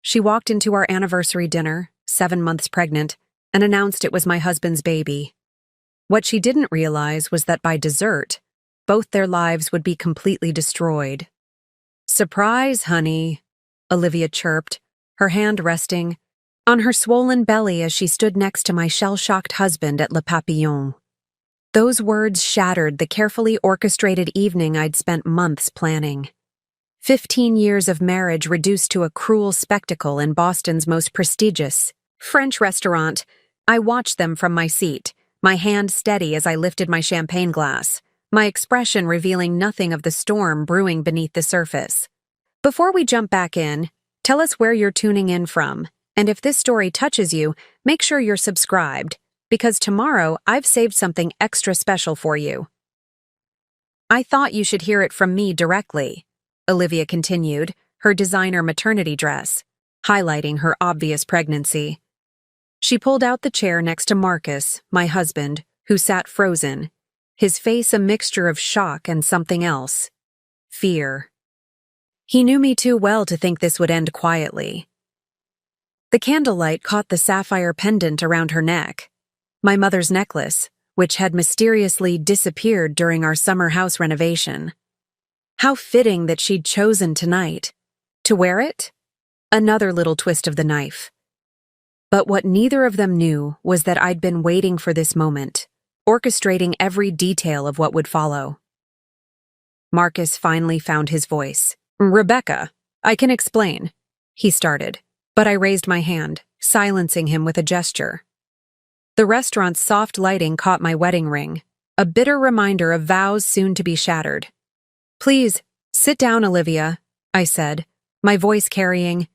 She walked into our anniversary dinner, 7 months pregnant, and announced it was my husband's baby. What she didn't realize was that by dessert, both their lives would be completely destroyed. "Surprise, honey," Olivia chirped, her hand resting on her swollen belly as she stood next to my shell-shocked husband at Le Papillon. Those words shattered the carefully orchestrated evening I'd spent months planning. 15 years of marriage reduced to a cruel spectacle in Boston's most prestigious French restaurant. I watched them from my seat, my hand steady as I lifted my champagne glass, my expression revealing nothing of the storm brewing beneath the surface. Before we jump back in, tell us where you're tuning in from, and if this story touches you, make sure you're subscribed, because tomorrow I've saved something extra special for you. "I thought you should hear it from me directly," Olivia continued, her designer maternity dress, highlighting her obvious pregnancy. She pulled out the chair next to Marcus, my husband, who sat frozen, his face a mixture of shock and something else. Fear. He knew me too well to think this would end quietly. The candlelight caught the sapphire pendant around her neck, my mother's necklace, which had mysteriously disappeared during our summer house renovation. How fitting that she'd chosen tonight. To wear it? Another little twist of the knife. But what neither of them knew was that I'd been waiting for this moment, orchestrating every detail of what would follow. Marcus finally found his voice. "Rebecca, I can explain," he started, but I raised my hand, silencing him with a gesture. The restaurant's soft lighting caught my wedding ring, a bitter reminder of vows soon to be shattered. "Please, sit down, Olivia," I said, my voice carrying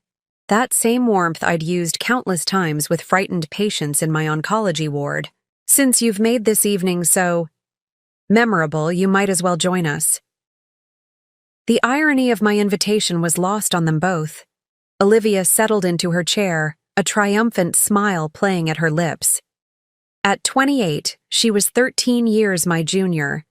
that same warmth I'd used countless times with frightened patients in my oncology ward. "Since you've made this evening so memorable, you might as well join us." The irony of my invitation was lost on them both. Olivia settled into her chair, a triumphant smile playing at her lips. At 28, she was 13 years my junior,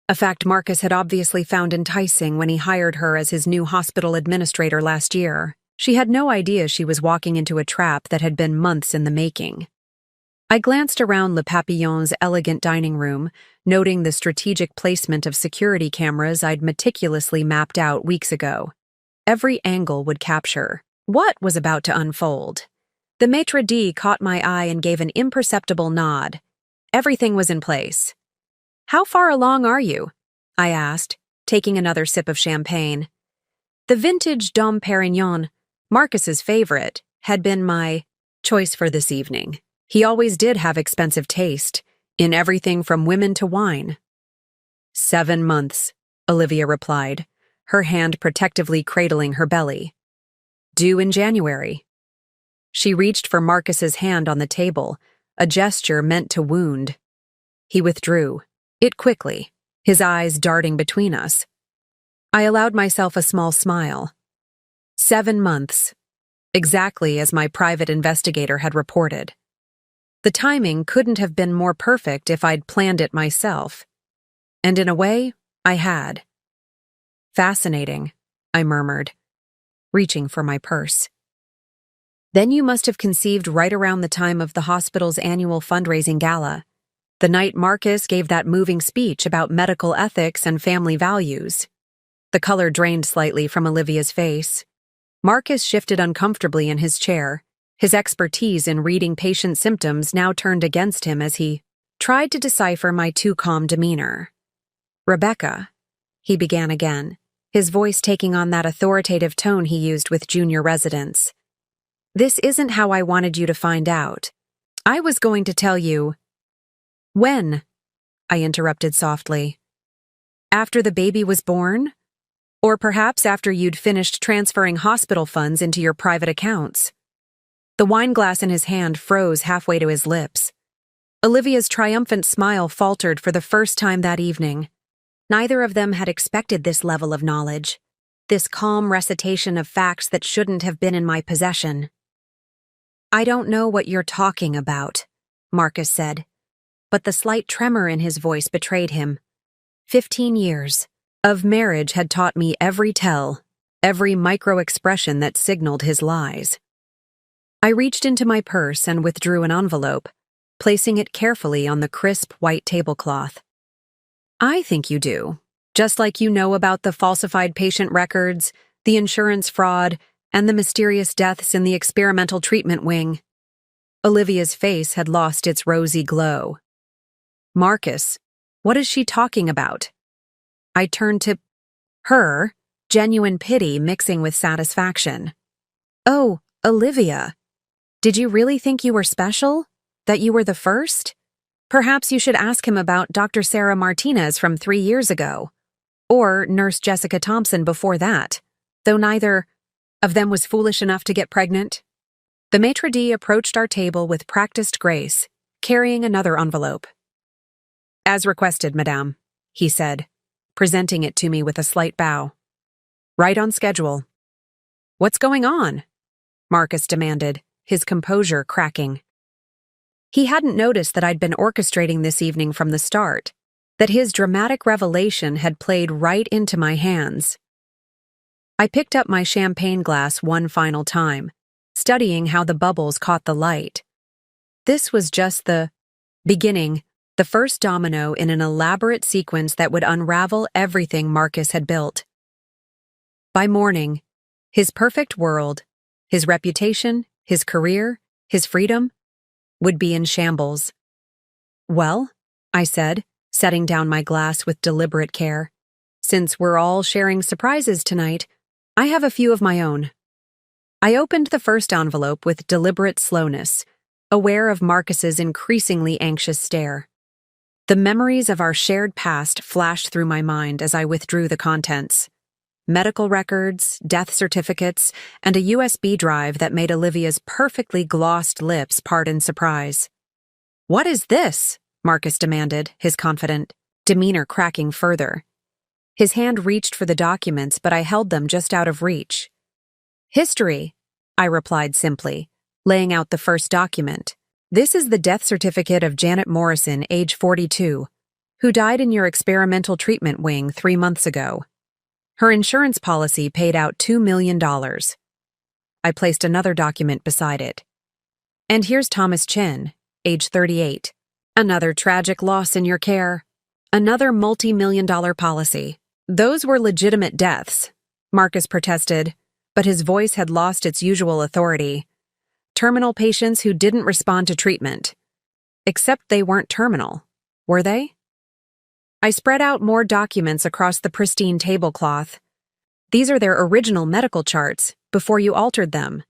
a fact Marcus had obviously found enticing when he hired her as his new hospital administrator last year. She had no idea she was walking into a trap that had been months in the making. I glanced around Le Papillon's elegant dining room, noting the strategic placement of security cameras I'd meticulously mapped out weeks ago. Every angle would capture what was about to unfold. The maitre d' caught my eye and gave an imperceptible nod. Everything was in place. "How far along are you?" I asked, taking another sip of champagne. The vintage Dom Perignon, Marcus's favorite, had been my choice for this evening. He always did have expensive taste, in everything from women to wine. 7 months, Olivia replied, her hand protectively cradling her belly. "Due in January." She reached for Marcus's hand on the table, a gesture meant to wound. He withdrew, it quickly, his eyes darting between us. I allowed myself a small smile. 7 months, exactly as my private investigator had reported. The timing couldn't have been more perfect if I'd planned it myself. And in a way, I had. "Fascinating," I murmured, reaching for my purse. "Then you must have conceived right around the time of the hospital's annual fundraising gala, the night Marcus gave that moving speech about medical ethics and family values." The color drained slightly from Olivia's face. Marcus shifted uncomfortably in his chair, his expertise in reading patient symptoms now turned against him as he tried to decipher my too calm demeanor. "Rebecca," he began again, his voice taking on that authoritative tone he used with junior residents. "This isn't how I wanted you to find out. I was going to tell you—" "When?" I interrupted softly. "After the baby was born? Or perhaps after you'd finished transferring hospital funds into your private accounts?" The wine glass in his hand froze halfway to his lips. Olivia's triumphant smile faltered for the first time that evening. Neither of them had expected this level of knowledge, this calm recitation of facts that shouldn't have been in my possession. "I don't know what you're talking about," Marcus said, but the slight tremor in his voice betrayed him. 15 years of marriage had taught me every tell, every micro-expression that signaled his lies. I reached into my purse and withdrew an envelope, placing it carefully on the crisp white tablecloth. I think you do, just like you know about the falsified patient records, the insurance fraud, and the mysterious deaths in the experimental treatment wing. Olivia's face had lost its rosy glow. Marcus, what is she talking about? I turned to her, genuine pity mixing with satisfaction. Oh, Olivia. Did you really think you were special? That you were the first? Perhaps you should ask him about Dr. Sarah Martinez from 3 years ago. Or Nurse Jessica Thompson before that, though neither of them was foolish enough to get pregnant. The maitre d' approached our table with practiced grace, carrying another envelope. As requested, madame, he said, presenting it to me with a slight bow. Right on schedule. What's going on? Marcus demanded, his composure cracking. He hadn't noticed that I'd been orchestrating this evening from the start, that his dramatic revelation had played right into my hands. I picked up my champagne glass one final time, studying how the bubbles caught the light. This was just the beginning, the first domino in an elaborate sequence that would unravel everything Marcus had built. By morning, his perfect world, his reputation, his career, his freedom, would be in shambles. Well, I said, setting down my glass with deliberate care, since we're all sharing surprises tonight, I have a few of my own. I opened the first envelope with deliberate slowness, aware of Marcus's increasingly anxious stare. The memories of our shared past flashed through my mind as I withdrew the contents. Medical records, death certificates, and a USB drive that made Olivia's perfectly glossed lips part in surprise. What is this? Marcus demanded, his confident demeanor cracking further. His hand reached for the documents, but I held them just out of reach. History, I replied simply, laying out the first document. This is the death certificate of Janet Morrison, age 42, who died in your experimental treatment wing 3 months ago. Her insurance policy paid out $2 million. I placed another document beside it. And here's Thomas Chin, age 38. Another tragic loss in your care. Another multi-million-dollar policy. Those were legitimate deaths, Marcus protested, but his voice had lost its usual authority. Terminal patients who didn't respond to treatment. Except they weren't terminal, were they? I spread out more documents across the pristine tablecloth. These are their original medical charts, before you altered them,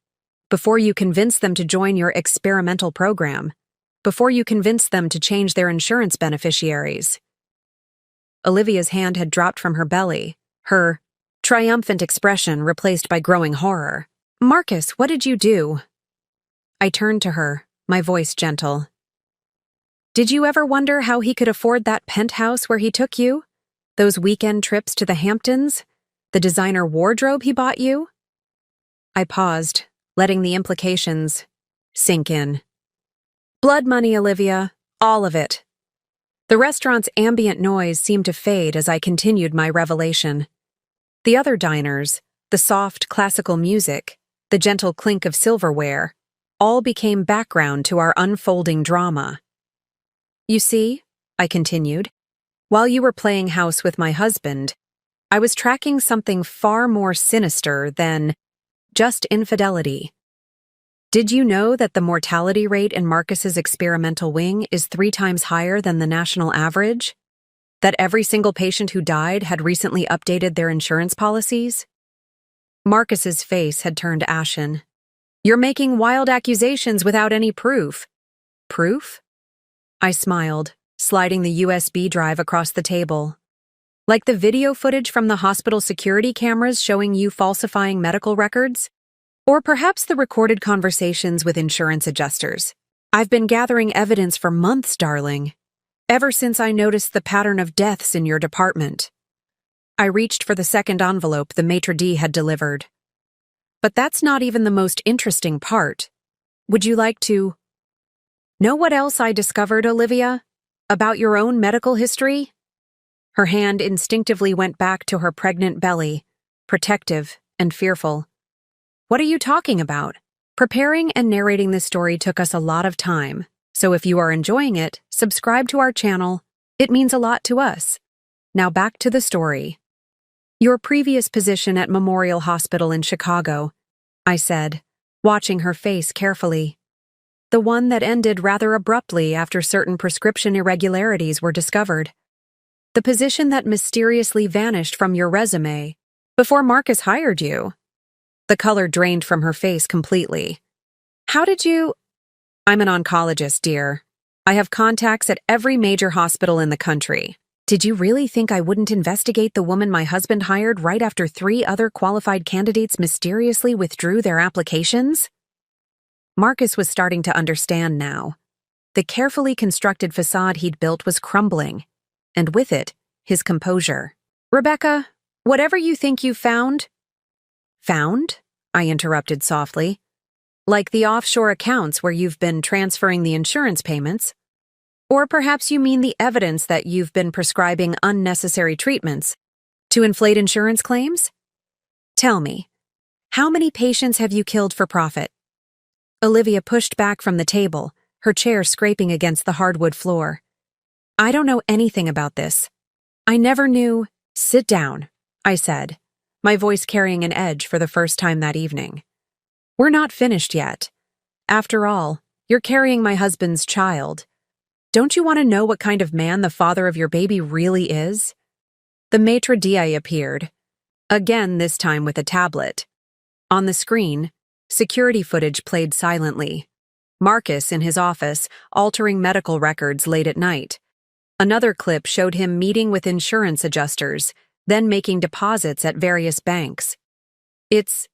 before you convinced them to join your experimental program, before you convinced them to change their insurance beneficiaries. Olivia's hand had dropped from her belly, her triumphant expression replaced by growing horror. Marcus, what did you do? I turned to her, my voice gentle. Did you ever wonder how he could afford that penthouse where he took you? Those weekend trips to the Hamptons? The designer wardrobe he bought you? I paused, letting the implications sink in. Blood money, Olivia. All of it. The restaurant's ambient noise seemed to fade as I continued my revelation. The other diners, the soft classical music, the gentle clink of silverware, all became background to our unfolding drama. You see, I continued, while you were playing house with my husband, I was tracking something far more sinister than just infidelity. Did you know that the mortality rate in Marcus's experimental wing is 3 times higher than the national average? That every single patient who died had recently updated their insurance policies? Marcus's face had turned ashen. You're making wild accusations without any proof. Proof? I smiled, sliding the USB drive across the table. Like the video footage from the hospital security cameras showing you falsifying medical records? Or perhaps the recorded conversations with insurance adjusters. I've been gathering evidence for months, darling. Ever since I noticed the pattern of deaths in your department. I reached for the second envelope the maitre d' had delivered. But that's not even the most interesting part. Would you like to know what else I discovered, Olivia? About your own medical history? Her hand instinctively went back to her pregnant belly, protective and fearful. What are you talking about? Preparing and narrating this story took us a lot of time, so if you are enjoying it, subscribe to our channel. It means a lot to us. Now back to the story. Your previous position at Memorial Hospital in Chicago, I said, watching her face carefully. The one that ended rather abruptly after certain prescription irregularities were discovered. The position that mysteriously vanished from your resume before Marcus hired you. The color drained from her face completely. How did you— I'm an oncologist, dear. I have contacts at every major hospital in the country. Did you really think I wouldn't investigate the woman my husband hired right after 3 other qualified candidates mysteriously withdrew their applications? Marcus was starting to understand now. The carefully constructed facade he'd built was crumbling, and with it, his composure. Rebecca, whatever you think you found— Found? I interrupted softly. Like the offshore accounts where you've been transferring the insurance payments. Or perhaps you mean the evidence that you've been prescribing unnecessary treatments to inflate insurance claims? Tell me, how many patients have you killed for profit? Olivia pushed back from the table, her chair scraping against the hardwood floor. I don't know anything about this. I never knew— Sit down, I said, my voice carrying an edge for the first time that evening. We're not finished yet. After all, you're carrying my husband's child. Don't you want to know what kind of man the father of your baby really is? The maitre d' appeared, again this time with a tablet. On the screen, security footage played silently. Marcus in his office, altering medical records late at night. Another clip showed him meeting with insurance adjusters, then making deposits at various banks. It's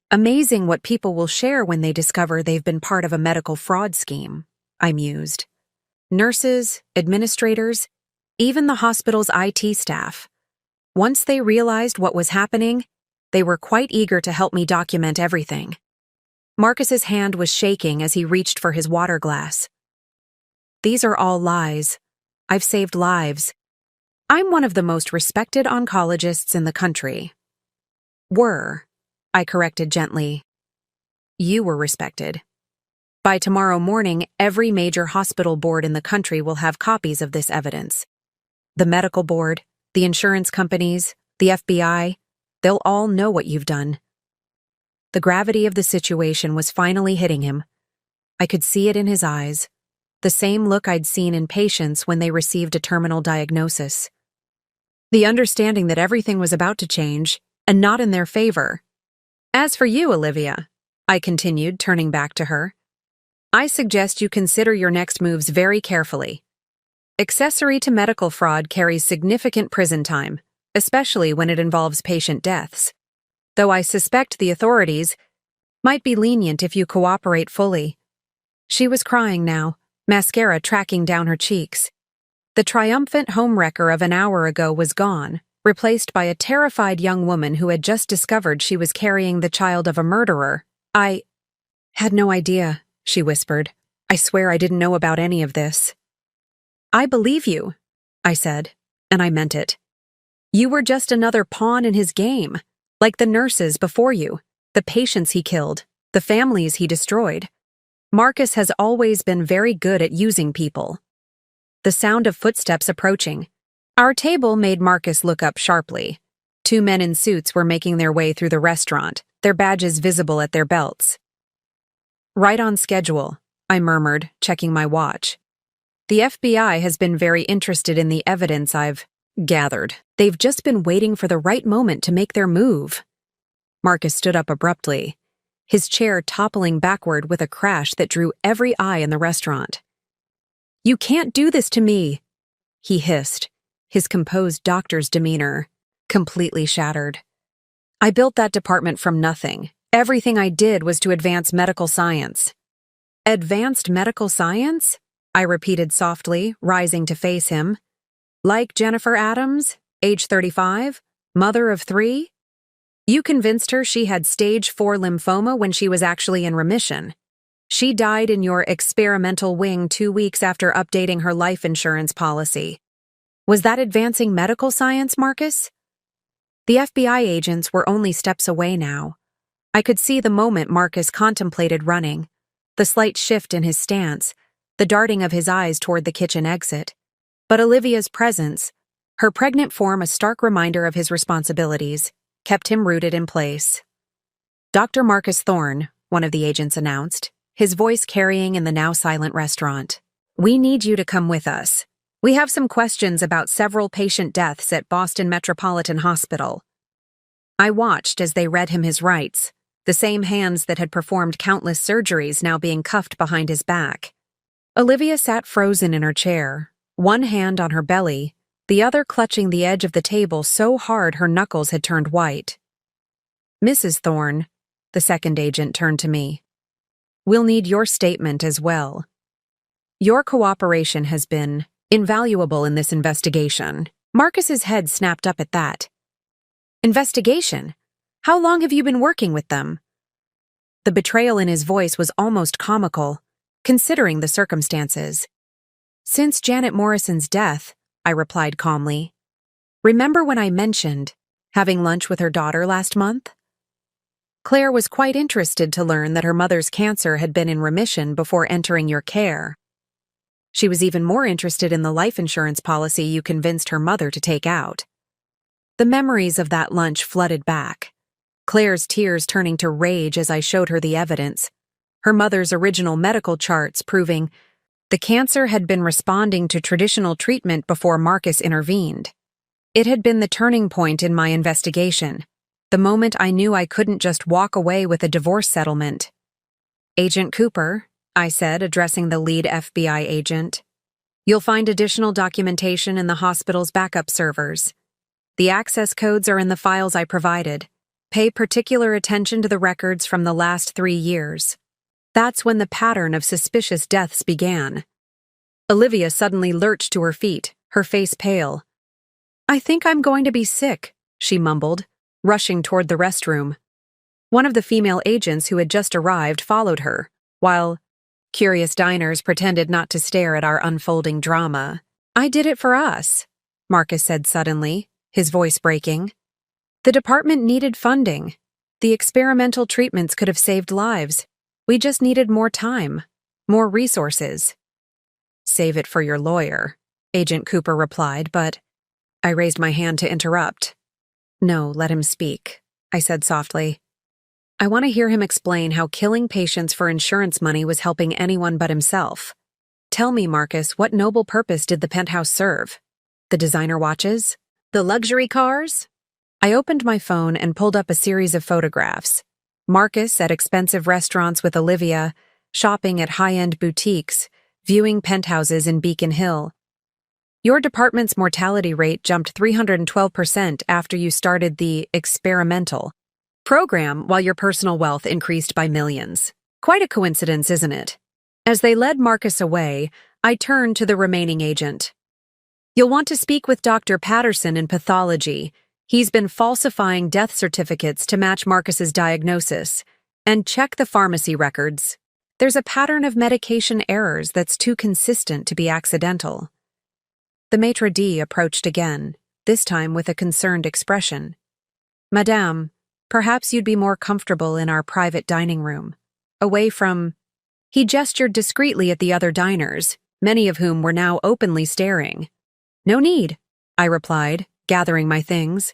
amazing what people will share when they discover they've been part of a medical fraud scheme, I mused. Nurses, administrators, even the hospital's IT staff. Once they realized what was happening, they were quite eager to help me document everything. Marcus's hand was shaking as he reached for his water glass. These are all lies. I've saved lives. I'm one of the most respected oncologists in the country. Were, I corrected gently. You were respected. By tomorrow morning, every major hospital board in the country will have copies of this evidence. The medical board, the insurance companies, the FBI, they'll all know what you've done. The gravity of the situation was finally hitting him. I could see it in his eyes, the same look I'd seen in patients when they received a terminal diagnosis. The understanding that everything was about to change, and not in their favor. As for you, Olivia, I continued, turning back to her, I suggest you consider your next moves very carefully. Accessory to medical fraud carries significant prison time, especially when it involves patient deaths. Though I suspect the authorities might be lenient if you cooperate fully. She was crying now, mascara tracking down her cheeks. The triumphant homewrecker of an hour ago was gone, replaced by a terrified young woman who had just discovered she was carrying the child of a murderer. I had no idea, she whispered. I swear I didn't know about any of this. I believe you, I said, and I meant it. You were just another pawn in his game, like the nurses before you, the patients he killed, the families he destroyed. Marcus has always been very good at using people. The sound of footsteps approaching. Our table made Marcus look up sharply. 2 men in suits were making their way through the restaurant, their badges visible at their belts. Right on schedule, I murmured, checking my watch. The FBI has been very interested in the evidence I've gathered. They've just been waiting for the right moment to make their move. Marcus stood up abruptly, his chair toppling backward with a crash that drew every eye in the restaurant. You can't do this to me, he hissed, his composed doctor's demeanor completely shattered. I built that department from nothing. Everything I did was to advance medical science. Advanced medical science? I repeated softly, rising to face him. Like Jennifer Adams, age 35, mother of 3? You convinced her she had stage 4 lymphoma when she was actually in remission. She died in your experimental wing 2 weeks after updating her life insurance policy. Was that advancing medical science, Marcus? The FBI agents were only steps away now. I could see the moment Marcus contemplated running, the slight shift in his stance, the darting of his eyes toward the kitchen exit. But Olivia's presence, her pregnant form a stark reminder of his responsibilities, kept him rooted in place. "Dr. Marcus Thorne," one of the agents announced, his voice carrying in the now silent restaurant. "We need you to come with us. We have some questions about several patient deaths at Boston Metropolitan Hospital." I watched as they read him his rights, the same hands that had performed countless surgeries now being cuffed behind his back. Olivia sat frozen in her chair, one hand on her belly, the other clutching the edge of the table so hard her knuckles had turned white. "Mrs. Thorne," the second agent turned to me, "we'll need your statement as well. Your cooperation has been invaluable in this investigation." Marcus's head snapped up at that. "Investigation? How long have you been working with them?" The betrayal in his voice was almost comical, considering the circumstances. "Since Janet Morrison's death," I replied calmly. "Remember when I mentioned having lunch with her daughter last month?" Claire was quite interested to learn that her mother's cancer had been in remission before entering your care. She was even more interested in the life insurance policy you convinced her mother to take out. The memories of that lunch flooded back, Claire's tears turning to rage as I showed her the evidence, her mother's original medical charts proving the cancer had been responding to traditional treatment before Marcus intervened. It had been the turning point in my investigation, the moment I knew I couldn't just walk away with a divorce settlement. "Agent Cooper," I said, addressing the lead FBI agent, "you'll find additional documentation in the hospital's backup servers. The access codes are in the files I provided. Pay particular attention to the records from the last 3 years. That's when the pattern of suspicious deaths began." Olivia suddenly lurched to her feet, her face pale. "I think I'm going to be sick," she mumbled, rushing toward the restroom. One of the female agents who had just arrived followed her, while curious diners pretended not to stare at our unfolding drama. "I did it for us," Marcus said suddenly, his voice breaking. "The department needed funding. The experimental treatments could have saved lives. We just needed more time, more resources." "Save it for your lawyer," Agent Cooper replied, but I raised my hand to interrupt. "No, let him speak," I said softly. "I want to hear him explain how killing patients for insurance money was helping anyone but himself. Tell me, Marcus, what noble purpose did the penthouse serve? The designer watches? The luxury cars?" I opened my phone and pulled up a series of photographs. Marcus at expensive restaurants with Olivia, shopping at high-end boutiques, viewing penthouses in Beacon Hill. "Your department's mortality rate jumped 312% after you started the experimental program, while your personal wealth increased by millions. Quite a coincidence, isn't it?" As they led Marcus away, I turned to the remaining agent. "You'll want to speak with Dr. Patterson in pathology. He's been falsifying death certificates to match Marcus's diagnosis. And check the pharmacy records. There's a pattern of medication errors that's too consistent to be accidental." The maitre d' approached again, this time with a concerned expression. "Madame, perhaps you'd be more comfortable in our private dining room, away from—" He gestured discreetly at the other diners, many of whom were now openly staring. "No need," I replied, gathering my things.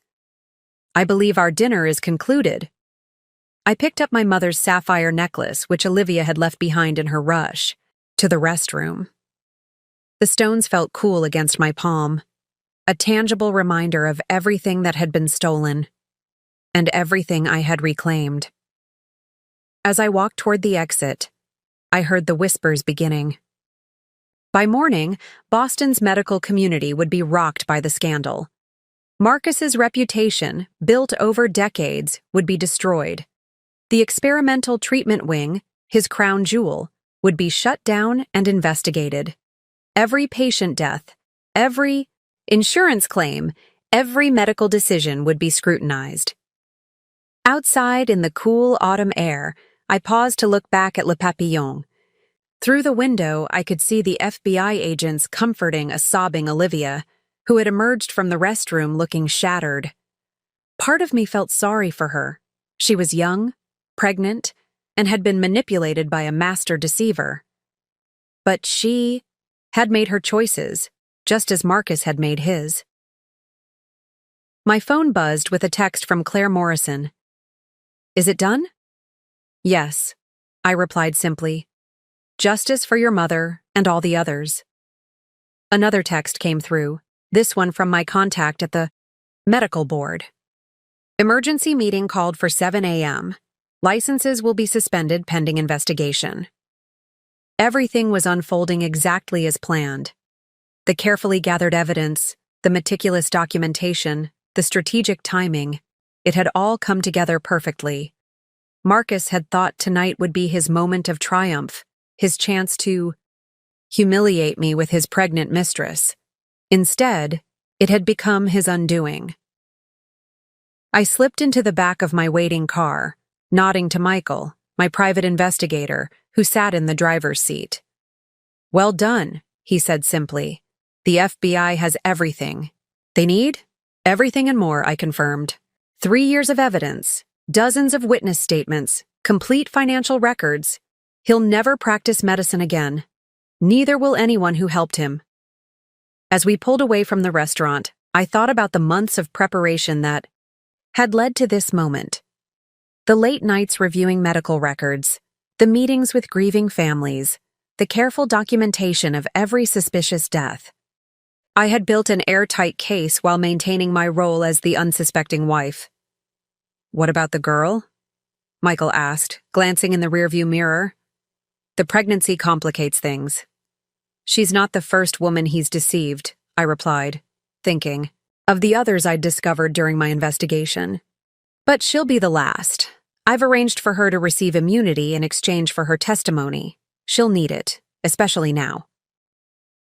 "I believe our dinner is concluded." I picked up my mother's sapphire necklace, which Olivia had left behind in her rush to the restroom. The stones felt cool against my palm, a tangible reminder of everything that had been stolen and everything I had reclaimed. As I walked toward the exit, I heard the whispers beginning. By morning, Boston's medical community would be rocked by the scandal. Marcus's reputation, built over decades, would be destroyed. The experimental treatment wing, his crown jewel, would be shut down and investigated. Every patient death, every insurance claim, every medical decision would be scrutinized. Outside in the cool autumn air, I paused to look back at Le Papillon. Through the window, I could see the FBI agents comforting a sobbing Olivia, who had emerged from the restroom looking shattered. Part of me felt sorry for her. She was young, pregnant, and had been manipulated by a master deceiver. But she had made her choices, just as Marcus had made his. My phone buzzed with a text from Claire Morrison. "Is it done?" "Yes," I replied simply. "Justice for your mother and all the others." Another text came through, this one from my contact at the medical board. "Emergency meeting called for 7 a.m. Licenses will be suspended pending investigation." Everything was unfolding exactly as planned. The carefully gathered evidence, the meticulous documentation, the strategic timing, it had all come together perfectly. Marcus had thought tonight would be his moment of triumph, his chance to humiliate me with his pregnant mistress. Instead, it had become his undoing. I slipped into the back of my waiting car, nodding to Michael, my private investigator, who sat in the driver's seat. "Well done," he said simply. "The FBI has everything they need. Everything and more," I confirmed. 3 years of evidence, dozens of witness statements, complete financial records. He'll never practice medicine again. Neither will anyone who helped him. As we pulled away from the restaurant, I thought about the months of preparation that had led to this moment. The late nights reviewing medical records, the meetings with grieving families, the careful documentation of every suspicious death. I had built an airtight case while maintaining my role as the unsuspecting wife. "What about the girl?" Michael asked, glancing in the rearview mirror. "The pregnancy complicates things." "She's not the first woman he's deceived," I replied, thinking of the others I'd discovered during my investigation. "But she'll be the last. I've arranged for her to receive immunity in exchange for her testimony. She'll need it, especially now."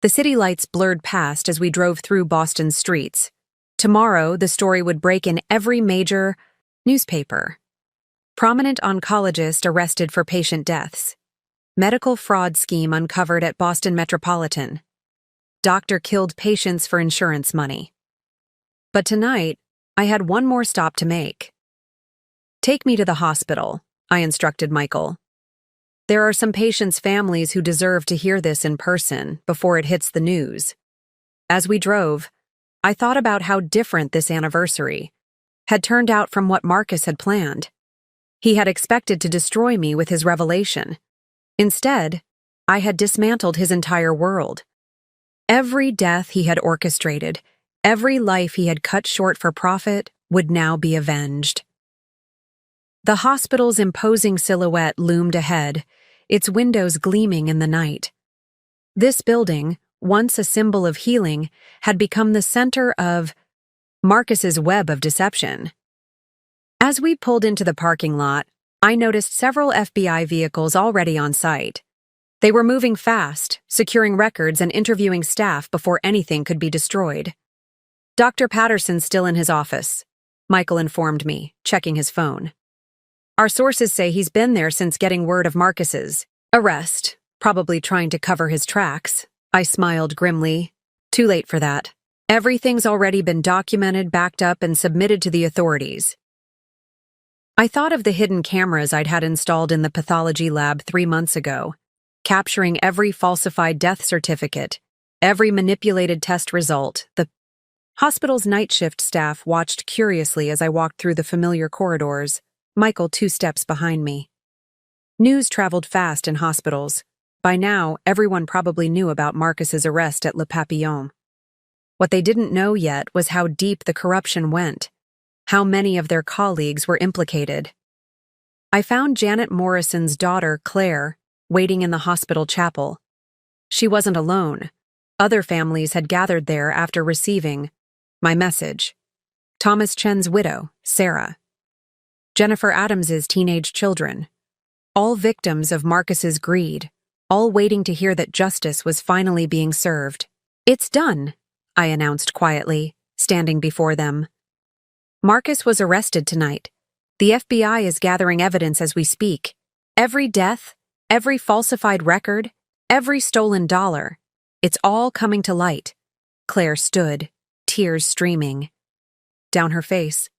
The city lights blurred past as we drove through Boston's streets. Tomorrow, the story would break in every major newspaper. Prominent oncologist arrested for patient deaths. Medical fraud scheme uncovered at Boston Metropolitan. Doctor killed patients for insurance money. But tonight, I had one more stop to make. "Take me to the hospital," I instructed Michael. "There are some patients' families who deserve to hear this in person before it hits the news." As we drove, I thought about how different this anniversary had turned out from what Marcus had planned. He had expected to destroy me with his revelation. Instead, I had dismantled his entire world. Every death he had orchestrated, every life he had cut short for profit, would now be avenged. The hospital's imposing silhouette loomed ahead, its windows gleaming in the night. This building, once a symbol of healing, had become the center of Marcus's web of deception. As we pulled into the parking lot, I noticed several FBI vehicles already on site. They were moving fast, securing records and interviewing staff before anything could be destroyed. "Dr. Patterson's still in his office," Michael informed me, checking his phone. "Our sources say he's been there since getting word of Marcus's arrest, probably trying to cover his tracks." I smiled grimly. "Too late for that. Everything's already been documented, backed up, and submitted to the authorities." I thought of the hidden cameras I'd had installed in the pathology lab 3 months ago, capturing every falsified death certificate, every manipulated test result. The hospital's night shift staff watched curiously as I walked through the familiar corridors, Michael 2 steps behind me. News traveled fast in hospitals. By now, everyone probably knew about Marcus's arrest at Le Papillon. What they didn't know yet was how deep the corruption went, how many of their colleagues were implicated. I found Janet Morrison's daughter, Claire, waiting in the hospital chapel. She wasn't alone. Other families had gathered there after receiving my message. Thomas Chen's widow, Sarah. Jennifer Adams's teenage children. All victims of Marcus's greed, all waiting to hear that justice was finally being served. "It's done," I announced quietly, standing before them. "Marcus was arrested tonight. The FBI is gathering evidence as we speak. Every death, every falsified record, every stolen dollar. It's all coming to light." Claire stood, tears streaming down her face.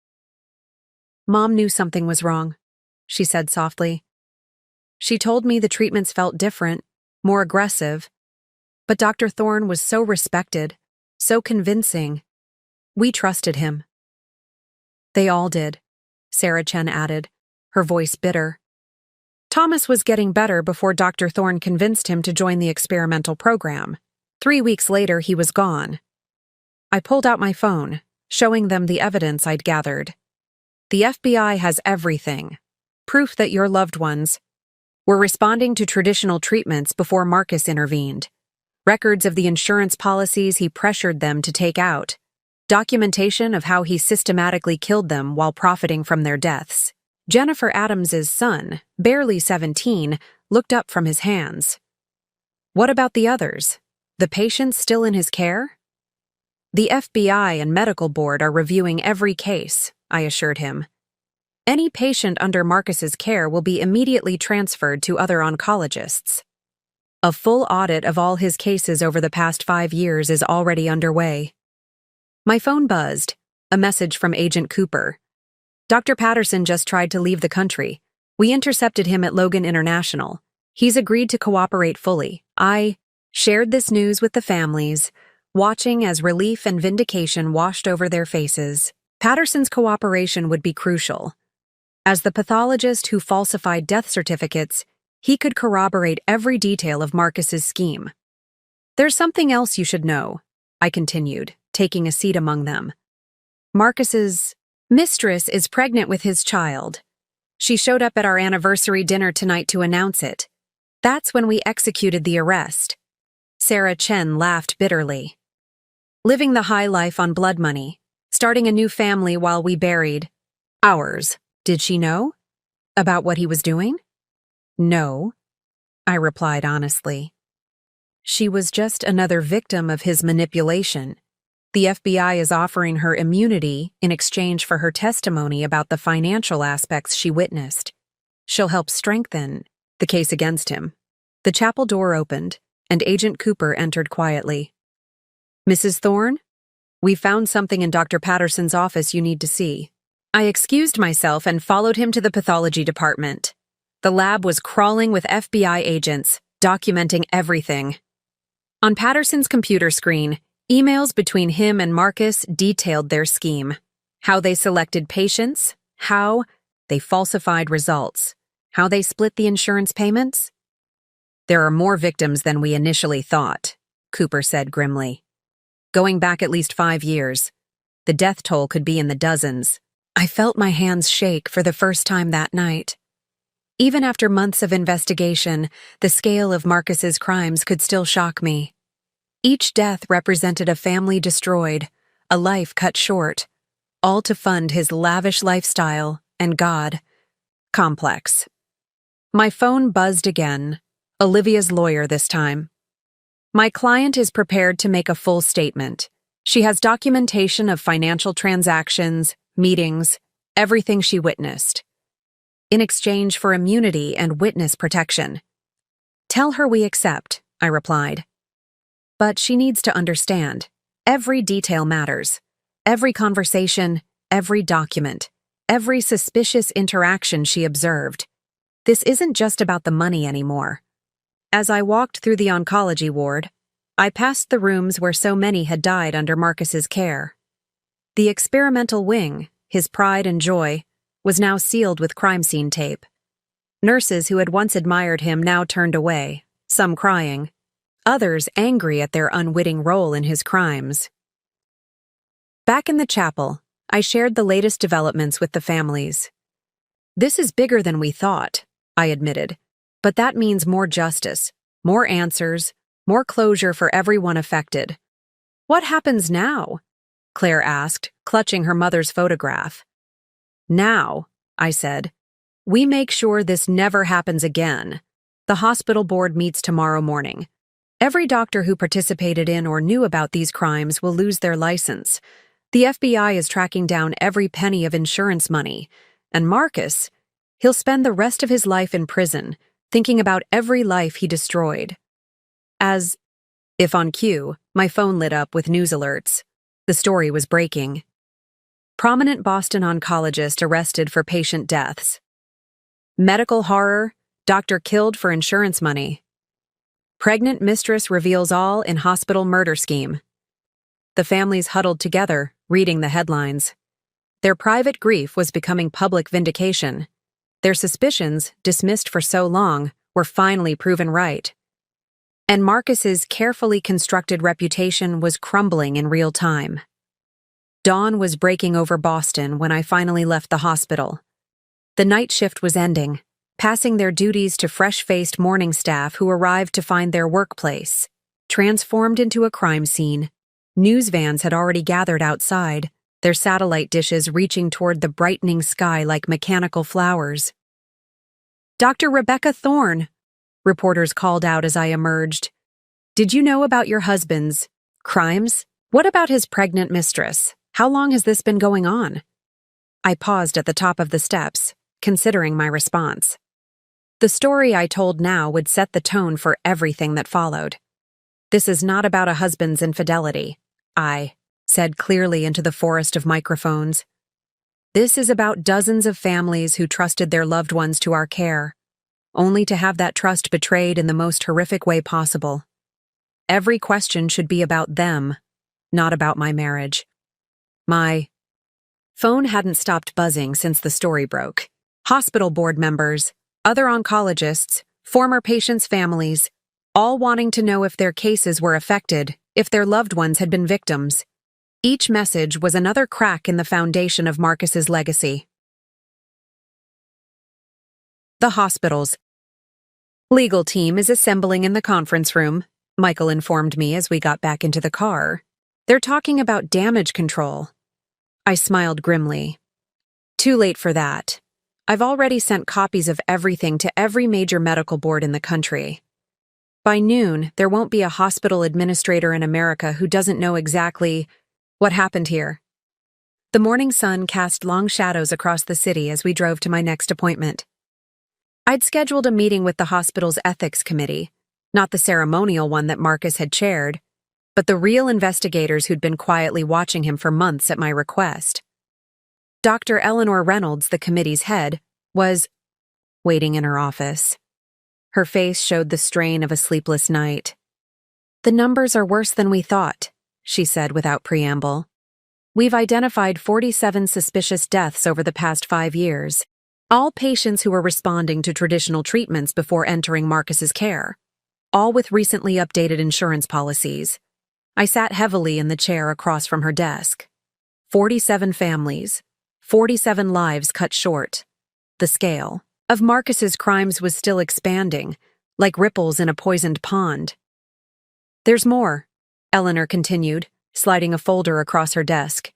"Mom knew something was wrong. she said softly. She told me the treatments felt different, more aggressive, but Dr. Thorne was so respected, so convincing. We trusted him. They all did, Sarah Chen added, her voice bitter. Thomas was getting better before Dr. Thorne convinced him to join the experimental program. 3 weeks later, he was gone. I pulled out my phone, showing them the evidence I'd gathered. The FBI has everything. Proof that your loved ones were responding to traditional treatments before Marcus intervened. Records of the insurance policies he pressured them to take out. Documentation of how he systematically killed them while profiting from their deaths. Jennifer Adams's son, barely 17, looked up from his hands. What about the others? The patients still in his care? The FBI and medical board are reviewing every case, I assured him. Any patient under Marcus's care will be immediately transferred to other oncologists. A full audit of all his cases over the past 5 years is already underway. My phone buzzed, a message from Agent Cooper. Dr. Patterson just tried to leave the country. We intercepted him at Logan International. He's agreed to cooperate fully. I shared this news with the families, watching as relief and vindication washed over their faces. Patterson's cooperation would be crucial. As the pathologist who falsified death certificates, he could corroborate every detail of Marcus's scheme. There's something else you should know, I continued, taking a seat among them. Marcus's mistress is pregnant with his child. She showed up at our anniversary dinner tonight to announce it. That's when we executed the arrest. Sarah Chen laughed bitterly. Living the high life on blood money, starting a new family while we buried ours. Did she know about what he was doing? No, I replied honestly. She was just another victim of his manipulation. The FBI is offering her immunity in exchange for her testimony about the financial aspects she witnessed. She'll help strengthen the case against him. The chapel door opened, and Agent Cooper entered quietly. Mrs. Thorne, we found something in Dr. Patterson's office you need to see. I excused myself and followed him to the pathology department. The lab was crawling with FBI agents, documenting everything. On Patterson's computer screen, emails between him and Marcus detailed their scheme. How they selected patients, how they falsified results, how they split the insurance payments. There are more victims than we initially thought, Cooper said grimly. Going back at least 5 years, the death toll could be in the dozens. I felt my hands shake for the first time that night. Even after months of investigation, the scale of Marcus's crimes could still shock me. Each death represented a family destroyed, a life cut short, all to fund his lavish lifestyle and God complex. My phone buzzed again, Olivia's lawyer this time. My client is prepared to make a full statement. She has documentation of financial transactions, meetings, everything she witnessed. In exchange for immunity and witness protection. Tell her we accept, I replied. But she needs to understand. Every detail matters. Every conversation, every document, every suspicious interaction she observed. This isn't just about the money anymore. As I walked through the oncology ward, I passed the rooms where so many had died under Marcus's care. The experimental wing, his pride and joy, was now sealed with crime scene tape. Nurses who had once admired him now turned away, some crying, others angry at their unwitting role in his crimes. Back in the chapel, I shared the latest developments with the families. This is bigger than we thought, I admitted, but that means more justice, more answers, more closure for everyone affected. What happens now? Claire asked, clutching her mother's photograph. Now, I said, we make sure this never happens again. The hospital board meets tomorrow morning. Every doctor who participated in or knew about these crimes will lose their license. The FBI is tracking down every penny of insurance money. And Marcus, he'll spend the rest of his life in prison, thinking about every life he destroyed. As if on cue, my phone lit up with news alerts. The story was breaking. Prominent Boston oncologist arrested for patient deaths. Medical horror, doctor killed for insurance money. Pregnant mistress reveals all in hospital murder scheme. The families huddled together, reading the headlines. Their private grief was becoming public vindication. Their suspicions, dismissed for so long, were finally proven right. And Marcus's carefully constructed reputation was crumbling in real time. Dawn was breaking over Boston when I finally left the hospital. The night shift was ending, passing their duties to fresh-faced morning staff who arrived to find their workplace transformed into a crime scene. News vans had already gathered outside, their satellite dishes reaching toward the brightening sky like mechanical flowers. "Dr. Rebecca Thorne," reporters called out as I emerged. "Did you know about your husband's crimes? What about his pregnant mistress? How long has this been going on?" I paused at the top of the steps, considering my response. The story I told now would set the tone for everything that followed. "This is not about a husband's infidelity," I said clearly into the forest of microphones. "This is about dozens of families who trusted their loved ones to our care, only to have that trust betrayed in the most horrific way possible. Every question should be about them, not about my marriage." My phone hadn't stopped buzzing since the story broke. Hospital board members, other oncologists, former patients' families, all wanting to know if their cases were affected, if their loved ones had been victims. Each message was another crack in the foundation of Marcus's legacy. The hospital's legal team is assembling in the conference room, Michael informed me as we got back into the car. "They're talking about damage control." I smiled grimly. "Too late for that. I've already sent copies of everything to every major medical board in the country. By noon, there won't be a hospital administrator in America who doesn't know exactly what happened here." The morning sun cast long shadows across the city as we drove to my next appointment. I'd scheduled a meeting with the hospital's ethics committee, not the ceremonial one that Marcus had chaired, but the real investigators who'd been quietly watching him for months at my request. Dr. Eleanor Reynolds, the committee's head, was waiting in her office. Her face showed the strain of a sleepless night. "The numbers are worse than we thought," she said without preamble. "We've identified 47 suspicious deaths over the past 5 years, all patients who were responding to traditional treatments before entering Marcus's care, all with recently updated insurance policies." I sat heavily in the chair across from her desk. 47 families, 47 lives cut short. The scale of Marcus's crimes was still expanding, like ripples in a poisoned pond. "There's more," Eleanor continued, sliding a folder across her desk.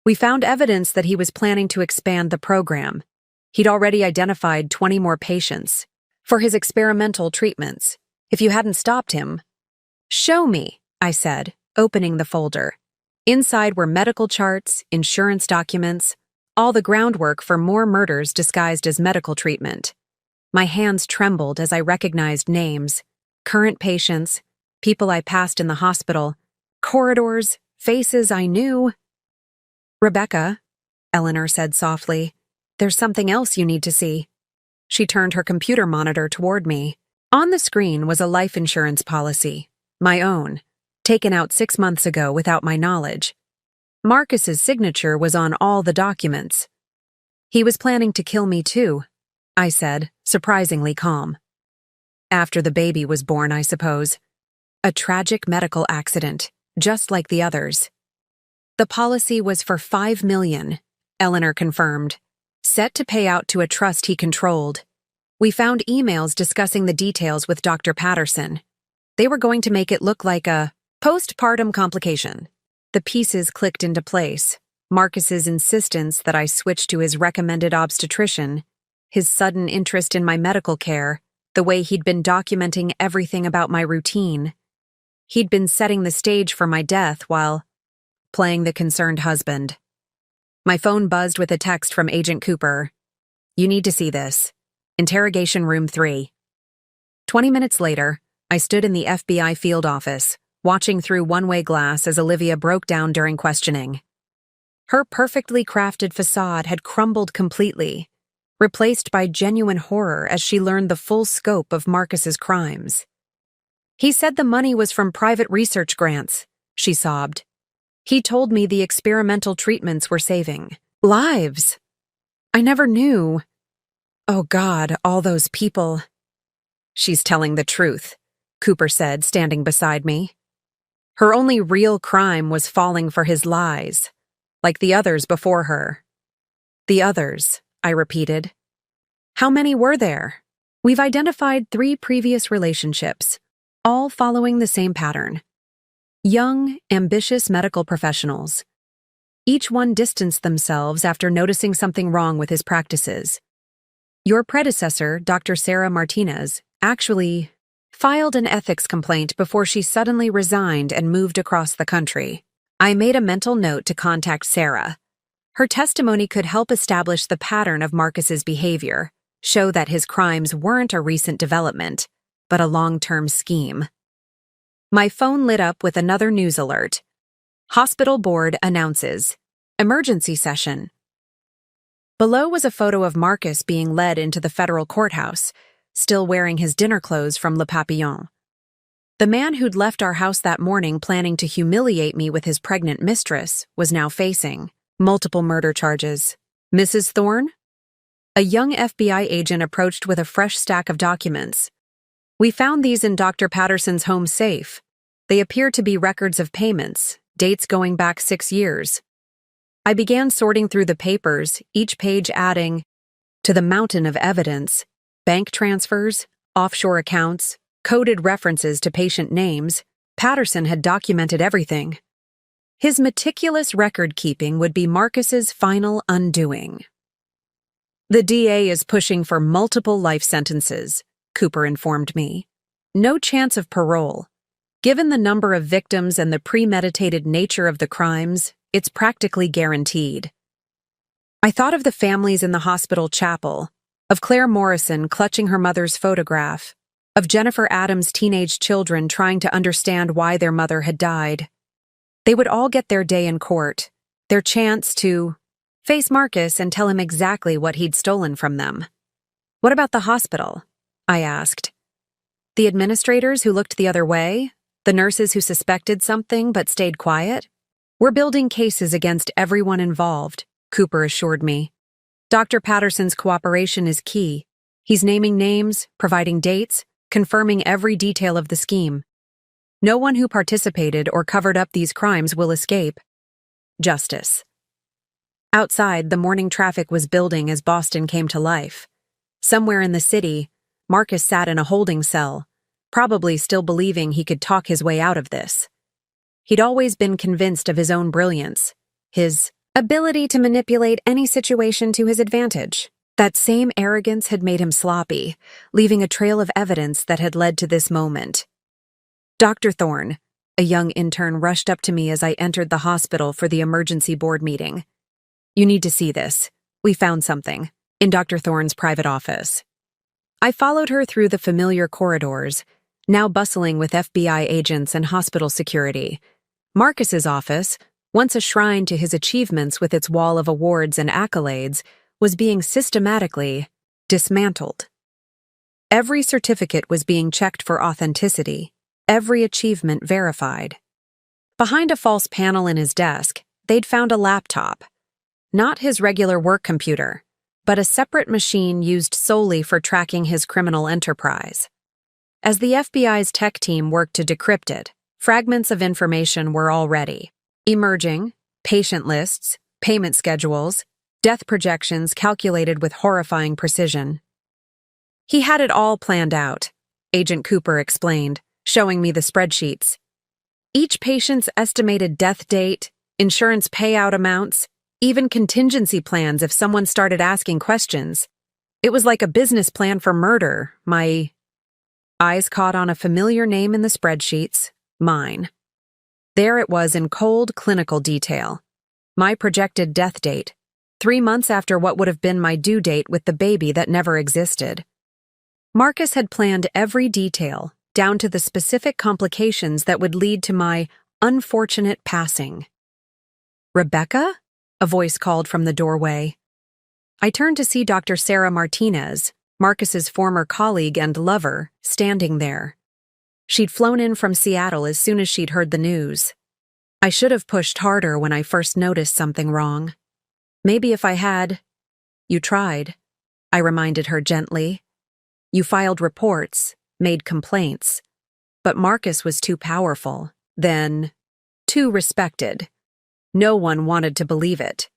"We found evidence that he was planning to expand the program. He'd already identified 20 more patients for his experimental treatments. If you hadn't stopped him—" "Show me," I said, opening the folder. Inside were medical charts, insurance documents, all the groundwork for more murders disguised as medical treatment. My hands trembled as I recognized names, current patients, people I passed in the hospital, corridors, faces I knew. "Rebecca," Eleanor said softly, "there's something else you need to see." She turned her computer monitor toward me. On the screen was a life insurance policy, my own, taken out 6 months ago without my knowledge. Marcus's signature was on all the documents. "He was planning to kill me too," I said, surprisingly calm. "After the baby was born, I suppose. A tragic medical accident, just like the others." "The policy was for $5 million, Eleanor confirmed, set to pay out to a trust he controlled. We found emails discussing the details with Dr. Patterson. They were going to make it look like a postpartum complication." The pieces clicked into place. Marcus's insistence that I switch to his recommended obstetrician, his sudden interest in my medical care, the way he'd been documenting everything about my routine. He'd been setting the stage for my death while playing the concerned husband. My phone buzzed with a text from Agent Cooper. "You need to see this. Interrogation Room 3. 20 minutes later, I stood in the FBI field office, watching through one-way glass as Olivia broke down during questioning. Her perfectly crafted facade had crumbled completely. replaced by genuine horror as she learned the full scope of Marcus's crimes. "He said the money was from private research grants," she sobbed. "He told me the experimental treatments were saving lives. I never knew. Oh God, all those people." "She's telling the truth," Cooper said, standing beside me. "Her only real crime was falling for his lies, like the others before her." "The others," I repeated. "How many were there?" "We've identified 3 previous relationships, all following the same pattern. Young, ambitious medical professionals. Each one distanced themselves after noticing something wrong with his practices. Your predecessor, Dr. Sarah Martinez, actually filed an ethics complaint before she suddenly resigned and moved across the country. I made a mental note to contact Sarah. Her testimony could help establish the pattern of Marcus's behavior, show that his crimes weren't a recent development, but a long-term scheme. My phone lit up with another news alert. Hospital board announces emergency session. Below was a photo of Marcus being led into the federal courthouse, still wearing his dinner clothes from Le Papillon. The man who'd left our house that morning planning to humiliate me with his pregnant mistress was now facing multiple murder charges. "Mrs. Thorne?" A young FBI agent approached with a fresh stack of documents. "We found these in Dr. Patterson's home safe. They appear to be records of payments, dates going back 6 years." I began sorting through the papers, each page adding to the mountain of evidence: bank transfers, offshore accounts, coded references to patient names. Patterson had documented everything. His meticulous record-keeping would be Marcus's final undoing. "The DA is pushing for multiple life sentences," Cooper informed me. "No chance of parole. Given the number of victims and the premeditated nature of the crimes, it's practically guaranteed." I thought of the families in the hospital chapel, of Claire Morrison clutching her mother's photograph, of Jennifer Adams' teenage children trying to understand why their mother had died. They would all get their day in court, their chance to face Marcus and tell him exactly what he'd stolen from them. "What about the hospital?" I asked. "The administrators who looked the other way? The nurses who suspected something but stayed quiet?" "We're building cases against everyone involved," Cooper assured me. "Dr. Patterson's cooperation is key. He's naming names, providing dates, confirming every detail of the scheme. No one who participated or covered up these crimes will escape. Justice." Outside, the morning traffic was building as Boston came to life. Somewhere in the city, Marcus sat in a holding cell, probably still believing he could talk his way out of this. He'd always been convinced of his own brilliance, his ability to manipulate any situation to his advantage. That same arrogance had made him sloppy, leaving a trail of evidence that had led to this moment. "Dr. Thorne," a young intern rushed up to me as I entered the hospital for the emergency board meeting. "You need to see this. We found something," in Dr. Thorne's private office. I followed her through the familiar corridors, now bustling with FBI agents and hospital security. Marcus's office, once a shrine to his achievements with its wall of awards and accolades, was being systematically dismantled. Every certificate was being checked for authenticity, every achievement verified. Behind a false panel in his desk, they'd found a laptop. Not his regular work computer, but a separate machine used solely for tracking his criminal enterprise. As the FBI's tech team worked to decrypt it, fragments of information were already emerging: patient lists, payment schedules, death projections calculated with horrifying precision. "He had it all planned out," Agent Cooper explained, showing me the spreadsheets. Each patient's estimated death date, insurance payout amounts, even contingency plans if someone started asking questions. It was like a business plan for murder. My eyes caught on a familiar name in the spreadsheets: mine. There it was in cold clinical detail. My projected death date, 3 months after what would have been my due date with the baby that never existed. Marcus had planned every detail, down to the specific complications that would lead to my unfortunate passing. "Rebecca?" a voice called from the doorway. I turned to see Dr. Sarah Martinez, Marcus's former colleague and lover, standing there. She'd flown in from Seattle as soon as she'd heard the news. I should have pushed harder when I first noticed something wrong. Maybe if I had... You tried, I reminded her gently. You filed reports, made complaints. But Marcus was too powerful, then too respected. No one wanted to believe it.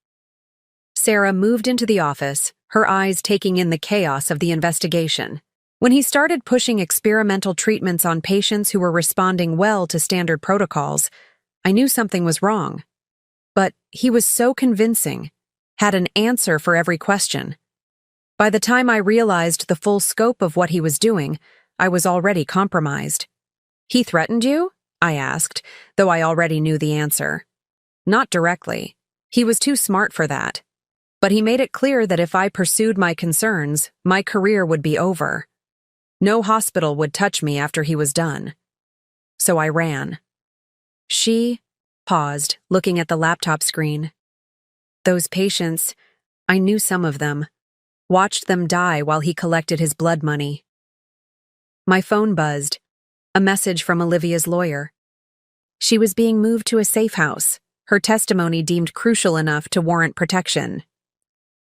Sarah moved into the office, her eyes taking in the chaos of the investigation. When he started pushing experimental treatments on patients who were responding well to standard protocols, I knew something was wrong. But he was so convincing, had an answer for every question. By the time I realized the full scope of what he was doing, I was already compromised. He threatened you? I asked, though I already knew the answer. Not directly. He was too smart for that. But he made it clear that if I pursued my concerns, my career would be over. No hospital would touch me after he was done. So I ran. She paused, looking at the laptop screen. Those patients, I knew some of them, watched them die while he collected his blood money. My phone buzzed, a message from Olivia's lawyer. She was being moved to a safe house, her testimony deemed crucial enough to warrant protection.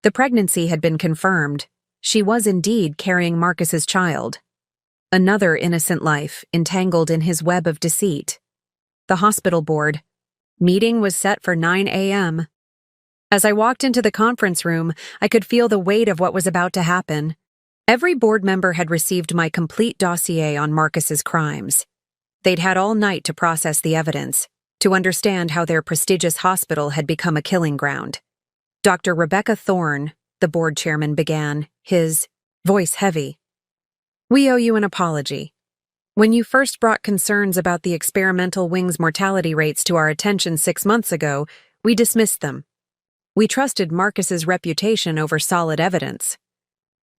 The pregnancy had been confirmed. She was indeed carrying Marcus's child. Another innocent life entangled in his web of deceit. The hospital board. Meeting was set for 9 a.m. As I walked into the conference room, I could feel the weight of what was about to happen. Every board member had received my complete dossier on Marcus's crimes. They'd had all night to process the evidence, to understand how their prestigious hospital had become a killing ground. Dr. Rebecca Thorne, the board chairman, began, his voice heavy. We owe you an apology. When you first brought concerns about the experimental wing's mortality rates to our attention 6 months ago, we dismissed them. We trusted Marcus's reputation over solid evidence.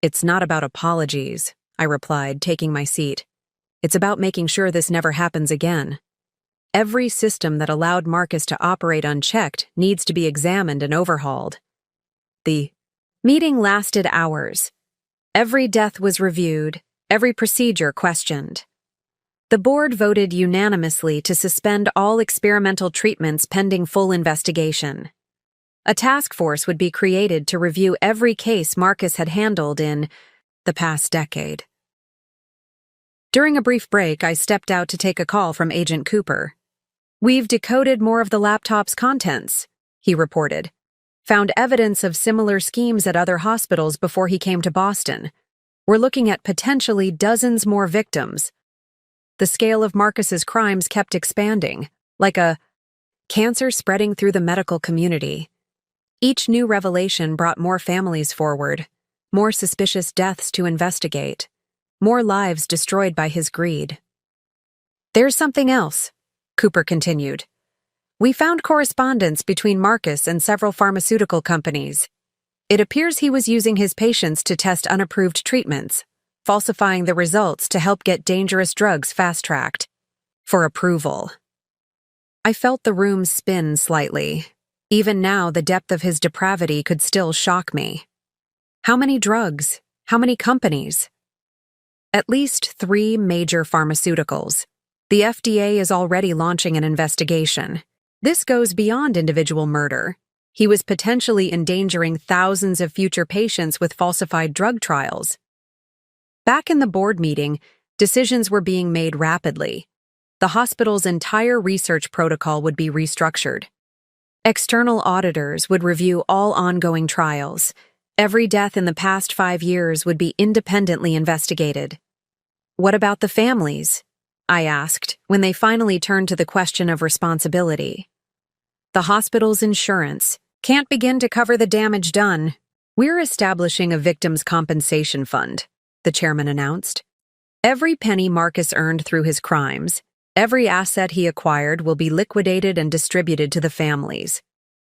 It's not about apologies, I replied, taking my seat. It's about making sure this never happens again. Every system that allowed Marcus to operate unchecked needs to be examined and overhauled. The meeting lasted hours. Every death was reviewed, every procedure questioned. The board voted unanimously to suspend all experimental treatments pending full investigation. A task force would be created to review every case Marcus had handled in the past decade. During a brief break, I stepped out to take a call from Agent Cooper. We've decoded more of the laptop's contents, he reported. Found evidence of similar schemes at other hospitals before he came to Boston. We're looking at potentially dozens more victims. The scale of Marcus's crimes kept expanding, like a cancer spreading through the medical community. Each new revelation brought more families forward, more suspicious deaths to investigate, more lives destroyed by his greed. There's something else, Cooper continued. We found correspondence between Marcus and several pharmaceutical companies. It appears he was using his patients to test unapproved treatments, falsifying the results to help get dangerous drugs fast-tracked for approval. I felt the room spin slightly. Even now, the depth of his depravity could still shock me. How many drugs? How many companies? At least 3 major pharmaceuticals. The FDA is already launching an investigation. This goes beyond individual murder. He was potentially endangering thousands of future patients with falsified drug trials. Back in the board meeting, decisions were being made rapidly. The hospital's entire research protocol would be restructured. External auditors would review all ongoing trials. Every death in the past 5 years would be independently investigated. What about the families? I asked, when they finally turned to the question of responsibility. The hospital's insurance can't begin to cover the damage done. We're establishing a victims' compensation fund, the chairman announced. Every penny Marcus earned through his crimes, every asset he acquired will be liquidated and distributed to the families.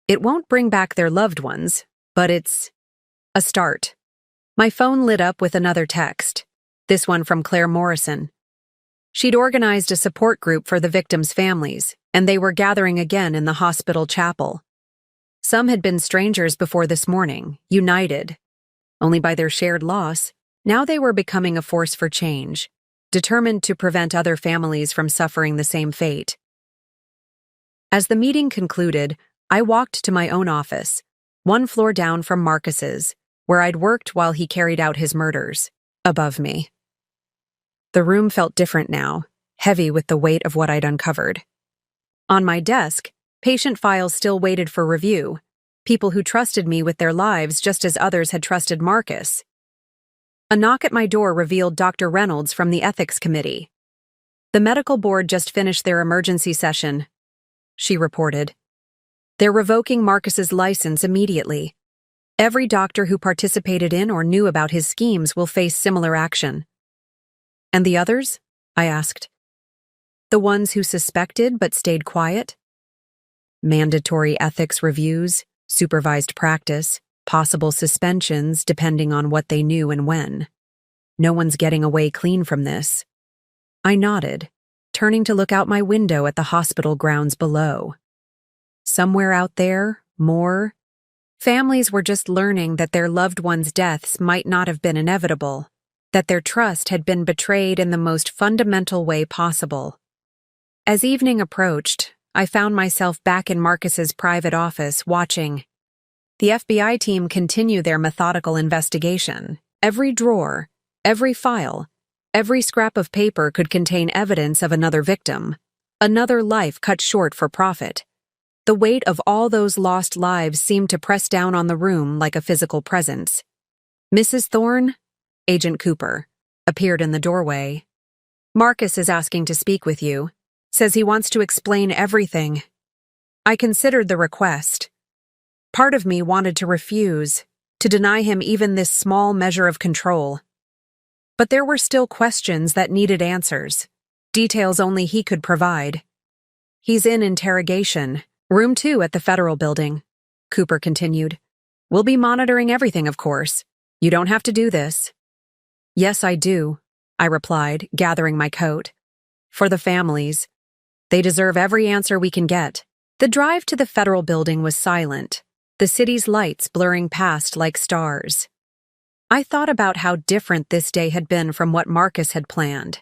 It won't bring back their loved ones, but it's a start. My phone lit up with another text, this one from Claire Morrison. She'd organized a support group for the victims' families, and they were gathering again in the hospital chapel. Some had been strangers before this morning, united, only by their shared loss. Now they were becoming a force for change, determined to prevent other families from suffering the same fate. As the meeting concluded, I walked to my own office, one floor down from Marcus's, where I'd worked while he carried out his murders, above me. The room felt different now, heavy with the weight of what I'd uncovered. On my desk, patient files still waited for review, people who trusted me with their lives just as others had trusted Marcus. A knock at my door revealed Dr. Reynolds from the Ethics Committee. "The medical board just finished their emergency session," she reported. "They're revoking Marcus's license immediately. Every doctor who participated in or knew about his schemes will face similar action." "And the others?" I asked. "The ones who suspected but stayed quiet?" "Mandatory ethics reviews, supervised practice, possible suspensions depending on what they knew and when. No one's getting away clean from this." I nodded, turning to look out my window at the hospital grounds below. Somewhere out there, more families were just learning that their loved ones' deaths might not have been inevitable, that their trust had been betrayed in the most fundamental way possible. As evening approached, I found myself back in Marcus's private office watching the FBI team continue their methodical investigation. Every drawer, every file, every scrap of paper could contain evidence of another victim, another life cut short for profit. The weight of all those lost lives seemed to press down on the room like a physical presence. "Mrs. Thorne?" Agent Cooper appeared in the doorway. "Marcus is asking to speak with you. Says he wants to explain everything." I considered the request. Part of me wanted to refuse, to deny him even this small measure of control. But there were still questions that needed answers, details only he could provide. "He's in interrogation, room 2 at the Federal Building," Cooper continued. "We'll be monitoring everything, of course. You don't have to do this." "Yes, I do," I replied, gathering my coat. "For the families. They deserve every answer we can get." The drive to the Federal Building was silent, the city's lights blurring past like stars. I thought about how different this day had been from what Marcus had planned.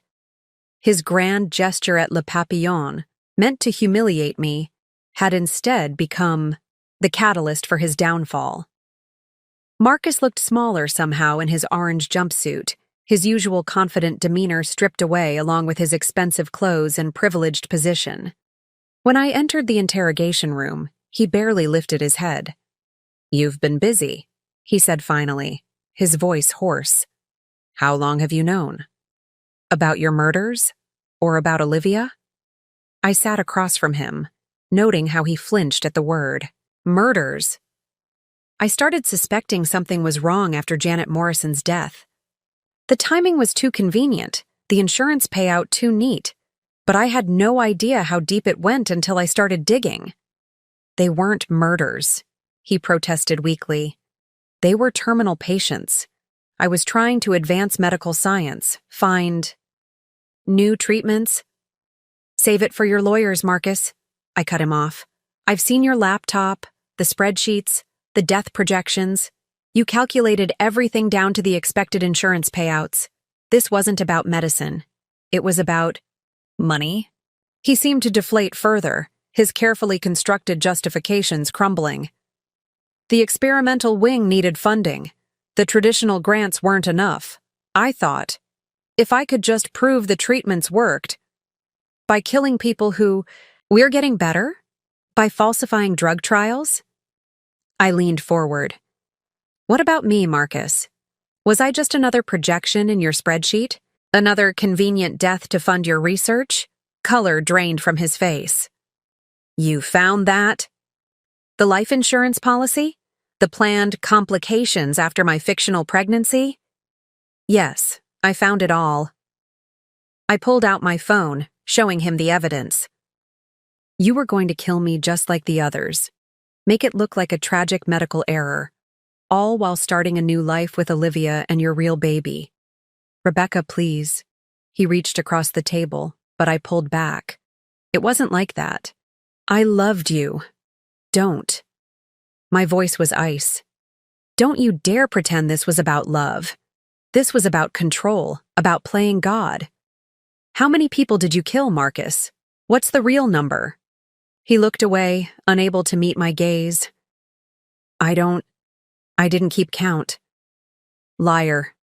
His grand gesture at Le Papillon, meant to humiliate me, had instead become the catalyst for his downfall. Marcus looked smaller somehow in his orange jumpsuit, his usual confident demeanor stripped away along with his expensive clothes and privileged position. When I entered the interrogation room, he barely lifted his head. "You've been busy," he said finally, his voice hoarse. "How long have you known? About your murders? Or about Olivia?" I sat across from him, noting how he flinched at the word. Murders. I started suspecting something was wrong after Janet Morrison's death. The timing was too convenient, the insurance payout too neat, but I had no idea how deep it went until I started digging. "They weren't murders," he protested weakly. "They were terminal patients. I was trying to advance medical science, find new treatments." "Save it for your lawyers, Marcus," I cut him off. "I've seen your laptop, the spreadsheets, the death projections. You calculated everything down to the expected insurance payouts. This wasn't about medicine. It was about money." He seemed to deflate further, his carefully constructed justifications crumbling. "The experimental wing needed funding. The traditional grants weren't enough. I thought, if I could just prove the treatments worked, by killing people who, we're getting better? By falsifying drug trials?" I leaned forward. "What about me, Marcus? Was I just another projection in your spreadsheet? Another convenient death to fund your research?" Color drained from his face. "You found that? The life insurance policy? The planned complications after my fictional pregnancy?" "Yes, I found it all." I pulled out my phone, showing him the evidence. "You were going to kill me just like the others. Make it look like a tragic medical error, all while starting a new life with Olivia and your real baby. Rebecca, please." He reached across the table, but I pulled back. "It wasn't like that. I loved you. Don't." My voice was ice. Don't you dare pretend this was about love. This was about control, about playing God. How many people did you kill, Marcus? What's the real number? He looked away, unable to meet my gaze. I didn't keep count. Liar.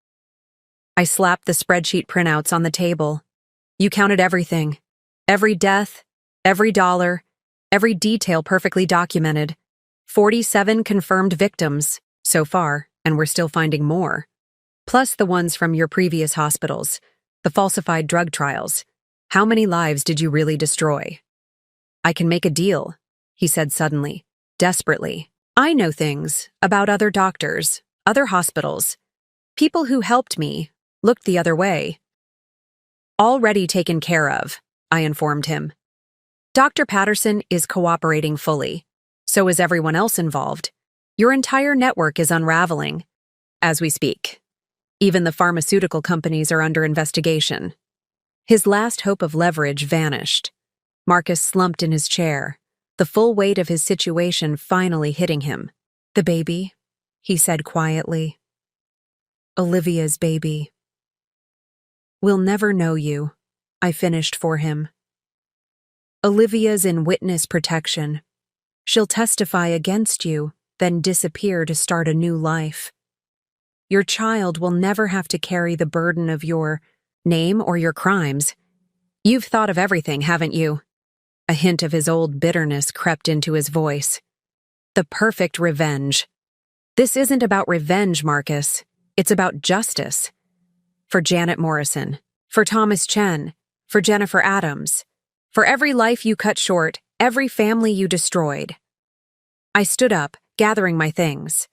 I slapped the spreadsheet printouts on the table. You counted everything. Every death, every dollar, every detail perfectly documented. 47 confirmed victims, so far, and we're still finding more. Plus the ones from your previous hospitals, the falsified drug trials. How many lives did you really destroy? I can make a deal, he said suddenly, desperately. I know things about other doctors, other hospitals. People who helped me looked the other way. Already taken care of, I informed him. Dr. Patterson is cooperating fully. So is everyone else involved. Your entire network is unraveling as we speak. Even the pharmaceutical companies are under investigation. His last hope of leverage vanished. Marcus slumped in his chair, the full weight of his situation finally hitting him. The baby, he said quietly. Olivia's baby. We'll never know you, I finished for him. Olivia's in witness protection. She'll testify against you, then disappear to start a new life. Your child will never have to carry the burden of your name or your crimes. You've thought of everything, haven't you? A hint of his old bitterness crept into his voice. The perfect revenge. This isn't about revenge, Marcus. It's about justice. For Janet Morrison, for Thomas Chen, for Jennifer Adams, for every life you cut short, every family you destroyed. I stood up, gathering my things.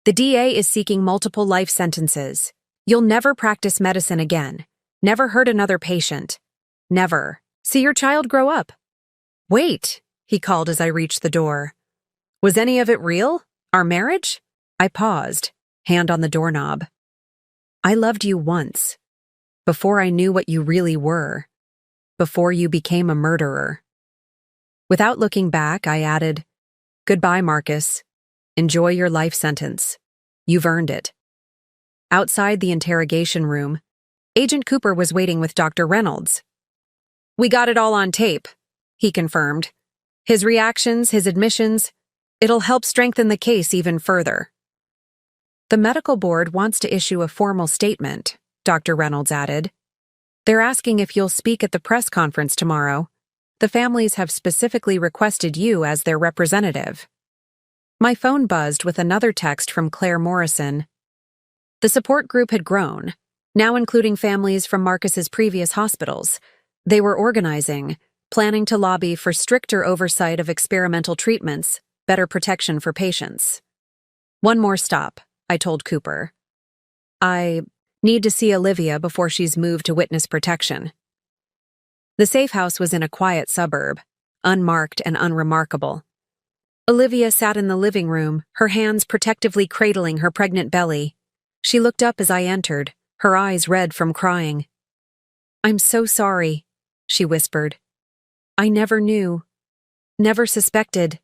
The DA is seeking multiple life sentences. You'll never practice medicine again. Never hurt another patient. Never. See your child grow up. Wait, he called as I reached the door. Was any of it real? Our marriage? I paused, hand on the doorknob. I loved you once, before I knew what you really were, before you became a murderer. Without looking back, I added, Goodbye, Marcus. Enjoy your life sentence. You've earned it. Outside the interrogation room, Agent Cooper was waiting with Dr. Reynolds. We got it all on tape, he confirmed. His reactions, his admissions, it'll help strengthen the case even further. The medical board wants to issue a formal statement, Dr. Reynolds added. They're asking if you'll speak at the press conference tomorrow. The families have specifically requested you as their representative. My phone buzzed with another text from Claire Morrison. The support group had grown, now including families from Marcus's previous hospitals. They were organizing, planning to lobby for stricter oversight of experimental treatments, better protection for patients. One more stop, I told Cooper. I need to see Olivia before she's moved to witness protection. The safe house was in a quiet suburb, unmarked and unremarkable. Olivia sat in the living room, her hands protectively cradling her pregnant belly. She looked up as I entered, her eyes red from crying. I'm so sorry, she whispered. I never knew, never suspected.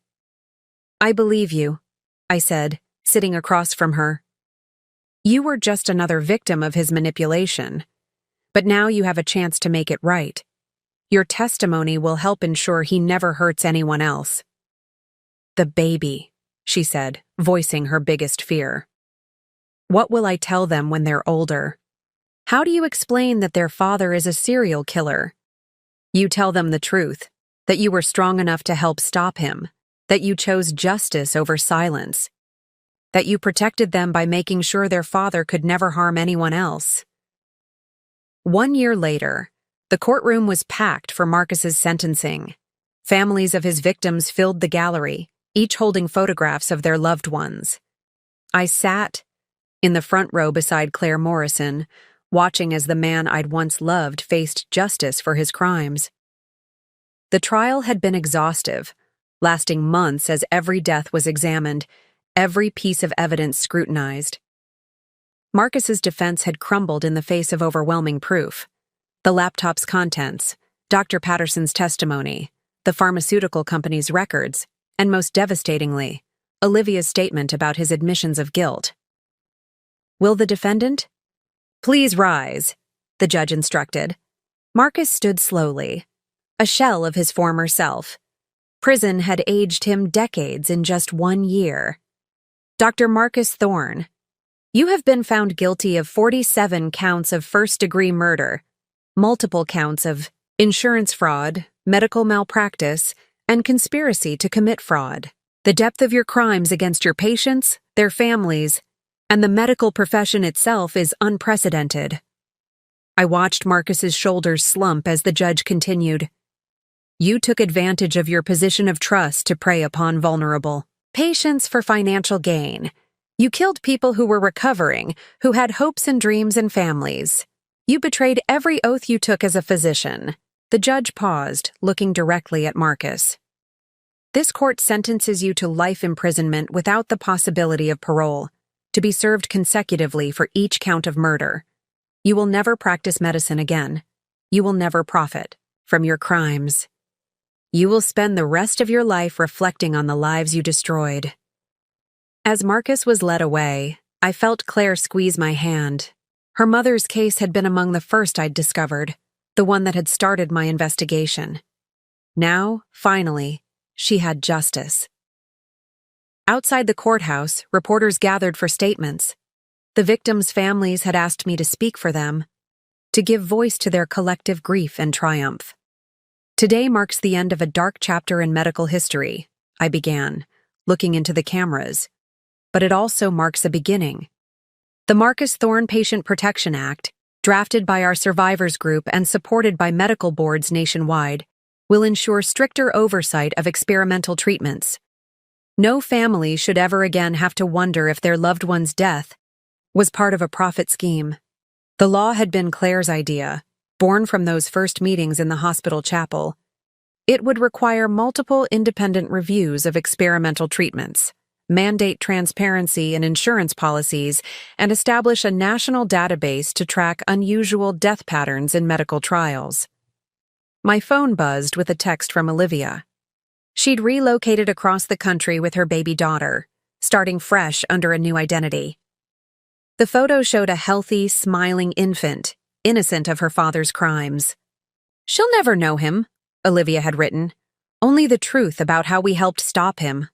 I believe you, I said, sitting across from her. You were just another victim of his manipulation, but now you have a chance to make it right. Your testimony will help ensure he never hurts anyone else. The baby, she said, voicing her biggest fear. What will I tell them when they're older? How do you explain that their father is a serial killer? You tell them the truth, that you were strong enough to help stop him, that you chose justice over silence, that you protected them by making sure their father could never harm anyone else. 1 year later, the courtroom was packed for Marcus's sentencing. Families of his victims filled the gallery, each holding photographs of their loved ones. I sat in the front row beside Claire Morrison, watching as the man I'd once loved faced justice for his crimes. The trial had been exhaustive, lasting months as every death was examined, every piece of evidence scrutinized. Marcus's defense had crumbled in the face of overwhelming proof. The laptop's contents, Dr. Patterson's testimony, the pharmaceutical company's records, and most devastatingly, Olivia's statement about his admissions of guilt. "Will the defendant?" "Please rise," the judge instructed. Marcus stood slowly, a shell of his former self. Prison had aged him decades in just 1 year. "Dr. Marcus Thorne, you have been found guilty of 47 counts of first-degree murder, multiple counts of insurance fraud, medical malpractice, and conspiracy to commit fraud. The depth of your crimes against your patients, their families, and the medical profession itself is unprecedented." I watched Marcus's shoulders slump as the judge continued. "You took advantage of your position of trust to prey upon vulnerable patients for financial gain. You killed people who were recovering, who had hopes and dreams and families. You betrayed every oath you took as a physician." The judge paused, looking directly at Marcus. "This court sentences you to life imprisonment without the possibility of parole, to be served consecutively for each count of murder. You will never practice medicine again. You will never profit from your crimes. You will spend the rest of your life reflecting on the lives you destroyed." As Marcus was led away, I felt Claire squeeze my hand. Her mother's case had been among the first I'd discovered, the one that had started my investigation. Now, finally, she had justice. Outside the courthouse, reporters gathered for statements. The victims' families had asked me to speak for them, to give voice to their collective grief and triumph. "Today marks the end of a dark chapter in medical history," I began, looking into the cameras. "But it also marks a beginning. The Marcus Thorne Patient Protection Act, drafted by our survivors group and supported by medical boards nationwide, will ensure stricter oversight of experimental treatments. No family should ever again have to wonder if their loved one's death was part of a profit scheme." The law had been Claire's idea, born from those first meetings in the hospital chapel. It would require multiple independent reviews of experimental treatments, mandate transparency in insurance policies, and establish a national database to track unusual death patterns in medical trials. My phone buzzed with a text from Olivia. She'd relocated across the country with her baby daughter, starting fresh under a new identity. The photo showed a healthy, smiling infant, innocent of her father's crimes. "She'll never know him," Olivia had written. "Only the truth about how we helped stop him."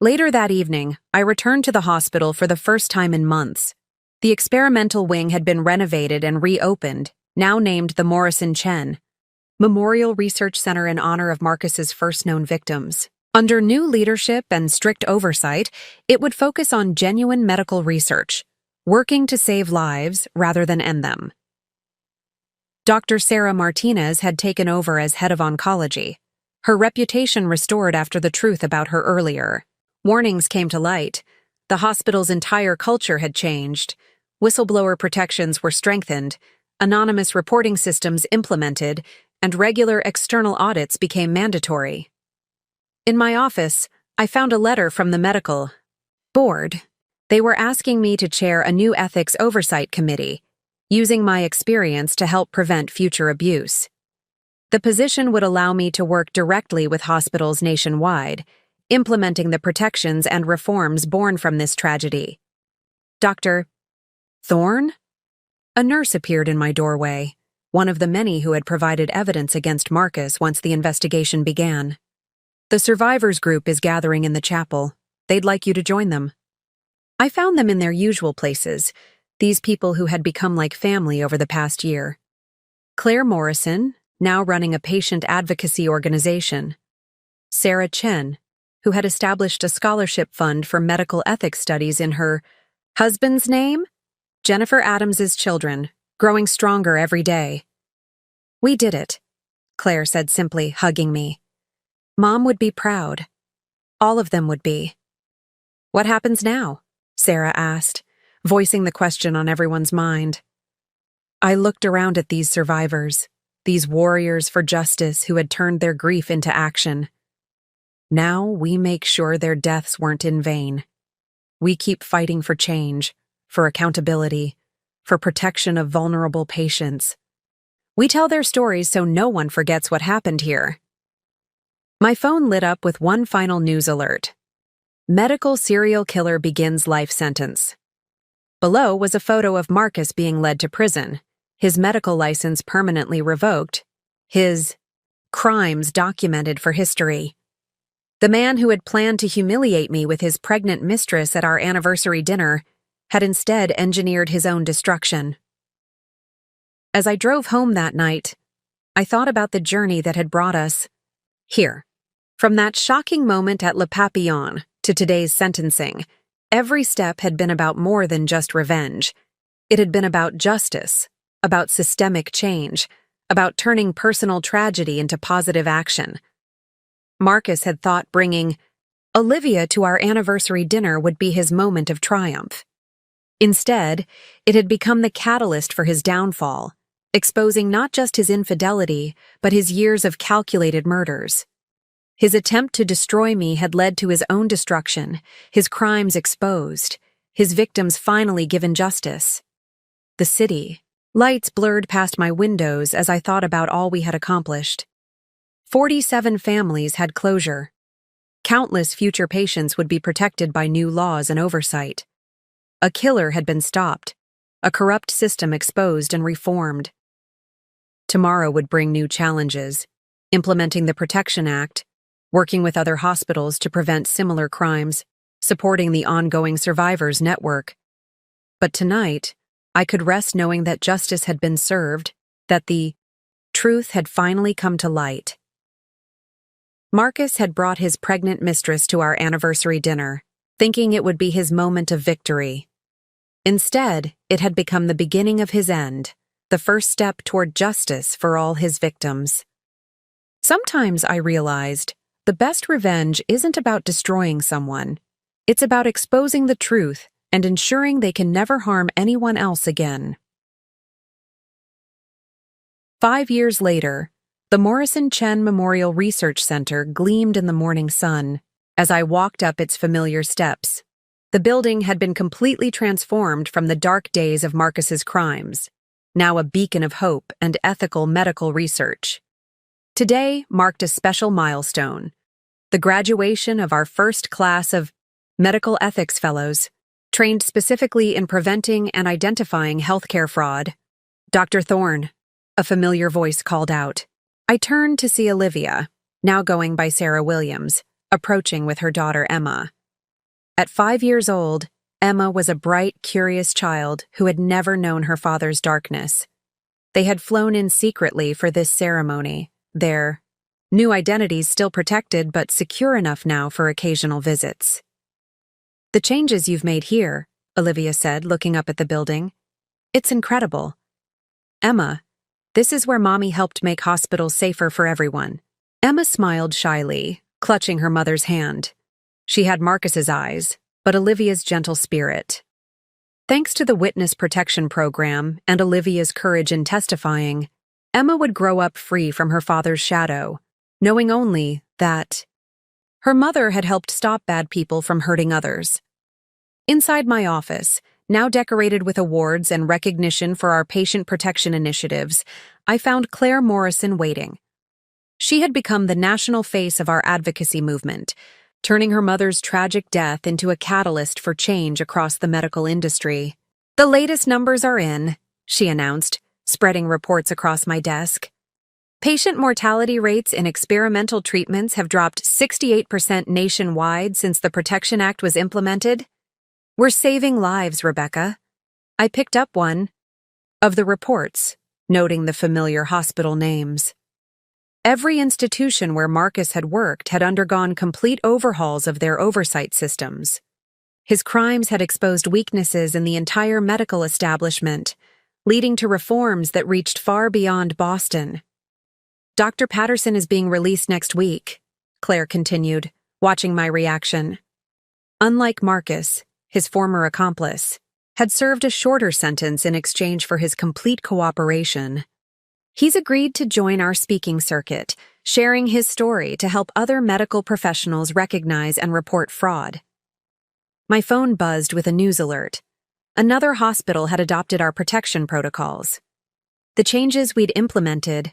Later that evening, I returned to the hospital for the first time in months. The experimental wing had been renovated and reopened, now named the Morrison Chen Memorial Research Center in honor of Marcus's first known victims. Under new leadership and strict oversight, it would focus on genuine medical research, working to save lives rather than end them. Dr. Sarah Martinez had taken over as head of oncology, her reputation restored after the truth about her earlier. Warnings came to light. The hospital's entire culture had changed. Whistleblower protections were strengthened, anonymous reporting systems implemented, and regular external audits became mandatory. In my office, I found a letter from the medical board. They were asking me to chair a new ethics oversight committee, using my experience to help prevent future abuse. The position would allow me to work directly with hospitals nationwide, implementing the protections and reforms born from this tragedy. "Dr. Thorne?" A nurse appeared in my doorway, one of the many who had provided evidence against Marcus once the investigation began. "The survivors group is gathering in the chapel. They'd like you to join them." I found them in their usual places, these people who had become like family over the past year. Claire Morrison, now running a patient advocacy organization. Sarah Chen, who had established a scholarship fund for medical ethics studies in her husband's name? Jennifer Adams's children, growing stronger every day. "We did it," Claire said simply, hugging me. "Mom would be proud. All of them would be." "What happens now?" Sarah asked, voicing the question on everyone's mind. I looked around at these survivors, these warriors for justice who had turned their grief into action. Now we make sure their deaths weren't in vain. We keep fighting for change, for accountability, for protection of vulnerable patients. We tell their stories so no one forgets what happened here. My phone lit up with one final news alert. Medical serial killer begins life sentence. Below was a photo of Marcus being led to prison, his medical license permanently revoked, his crimes documented for history. The man who had planned to humiliate me with his pregnant mistress at our anniversary dinner had instead engineered his own destruction. As I drove home that night, I thought about the journey that had brought us here. From that shocking moment at Le Papillon to today's sentencing, every step had been about more than just revenge. It had been about justice, about systemic change, about turning personal tragedy into positive action. Marcus had thought bringing Olivia to our anniversary dinner would be his moment of triumph. Instead, it had become the catalyst for his downfall, exposing not just his infidelity, but his years of calculated murders. His attempt to destroy me had led to his own destruction, his crimes exposed, his victims finally given justice. The city. Lights blurred past my windows as I thought about all we had accomplished. 47 families had closure. Countless future patients would be protected by new laws and oversight. A killer had been stopped, a corrupt system exposed and reformed. Tomorrow would bring new challenges, implementing the Protection Act, working with other hospitals to prevent similar crimes, supporting the ongoing survivors network. But tonight, I could rest knowing that justice had been served, that the truth had finally come to light. Marcus had brought his pregnant mistress to our anniversary dinner, thinking it would be his moment of victory. Instead, it had become the beginning of his end, the first step toward justice for all his victims. Sometimes I realized the best revenge isn't about destroying someone. It's about exposing the truth and ensuring they can never harm anyone else again. 5 years later, the Morrison Chen Memorial Research Center gleamed in the morning sun as I walked up its familiar steps. The building had been completely transformed from the dark days of Marcus's crimes, now a beacon of hope and ethical medical research. Today marked a special milestone, the graduation of our first class of medical ethics fellows, trained specifically in preventing and identifying healthcare fraud. Dr. Thorne, a familiar voice called out. I turned to see Olivia, now going by Sarah Williams, approaching with her daughter Emma. At 5 years old, Emma was a bright, curious child who had never known her father's darkness. They had flown in secretly for this ceremony, their new identities still protected but secure enough now for occasional visits. The changes you've made here, Olivia said, looking up at the building. It's incredible. Emma, this is where Mommy helped make hospitals safer for everyone. Emma smiled shyly, clutching her mother's hand. She had Marcus's eyes, but Olivia's gentle spirit. Thanks to the Witness Protection Program and Olivia's courage in testifying, Emma would grow up free from her father's shadow, knowing only that her mother had helped stop bad people from hurting others. Inside my office, now decorated with awards and recognition for our patient protection initiatives, I found Claire Morrison waiting. She had become the national face of our advocacy movement, turning her mother's tragic death into a catalyst for change across the medical industry. The latest numbers are in, she announced, spreading reports across my desk. Patient mortality rates in experimental treatments have dropped 68% nationwide since the Protection Act was implemented. We're saving lives, Rebecca. I picked up one of the reports, noting the familiar hospital names. Every institution where Marcus had worked had undergone complete overhauls of their oversight systems. His crimes had exposed weaknesses in the entire medical establishment, leading to reforms that reached far beyond Boston. Dr. Patterson is being released next week, Claire continued, watching my reaction. Unlike Marcus, his former accomplice, had served a shorter sentence in exchange for his complete cooperation. He's agreed to join our speaking circuit, sharing his story to help other medical professionals recognize and report fraud. My phone buzzed with a news alert. Another hospital had adopted our protection protocols. The changes we'd implemented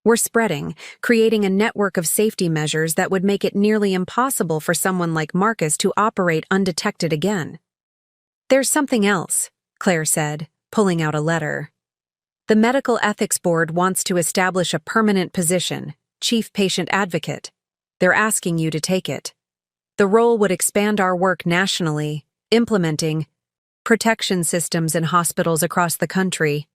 were spreading, creating a network of safety measures that would make it nearly impossible for someone like Marcus to operate undetected again. "There's something else," Claire said, pulling out a letter. "The Medical Ethics Board wants to establish a permanent position, Chief Patient Advocate. They're asking you to take it. The role would expand our work nationally, implementing protection systems in hospitals across the country."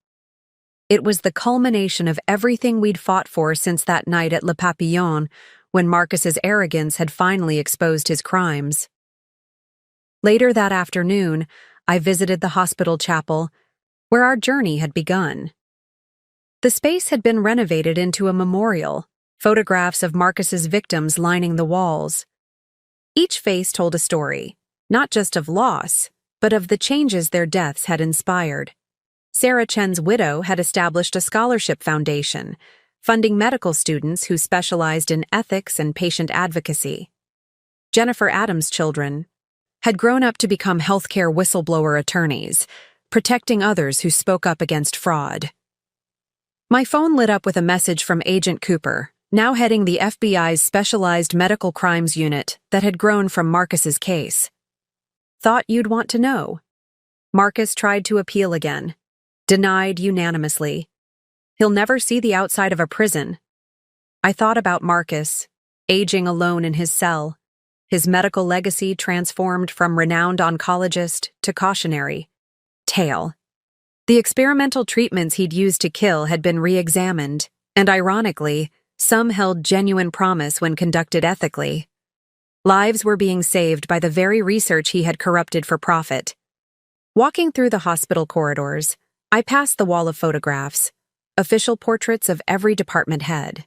It was the culmination of everything we'd fought for since that night at Le Papillon, when Marcus's arrogance had finally exposed his crimes. Later that afternoon, I visited the hospital chapel, where our journey had begun. The space had been renovated into a memorial, photographs of Marcus's victims lining the walls. Each face told a story, not just of loss, but of the changes their deaths had inspired. Sarah Chen's widow had established a scholarship foundation, funding medical students who specialized in ethics and patient advocacy. Jennifer Adams' children had grown up to become healthcare whistleblower attorneys, protecting others who spoke up against fraud. My phone lit up with a message from Agent Cooper, now heading the FBI's specialized medical crimes unit that had grown from Marcus's case. "Thought you'd want to know." Marcus tried to appeal again, denied unanimously. He'll never see the outside of a prison. I thought about Marcus, aging alone in his cell, his medical legacy transformed from renowned oncologist to cautionary tale. The experimental treatments he'd used to kill had been re-examined, and ironically, some held genuine promise when conducted ethically. Lives were being saved by the very research he had corrupted for profit. Walking through the hospital corridors, I passed the wall of photographs, official portraits of every department head.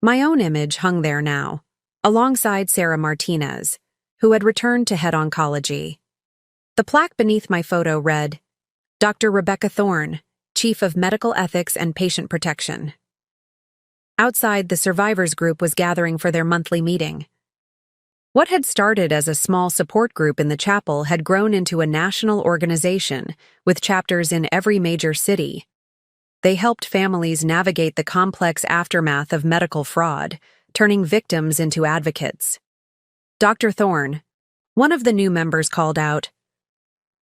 My own image hung there now, alongside Sarah Martinez, who had returned to head oncology. The plaque beneath my photo read, "Dr. Rebecca Thorne, Chief of Medical Ethics and Patient Protection." Outside, the survivors group was gathering for their monthly meeting. What had started as a small support group in the chapel had grown into a national organization with chapters in every major city. They helped families navigate the complex aftermath of medical fraud, turning victims into advocates. Dr. Thorne, one of the new members, called out,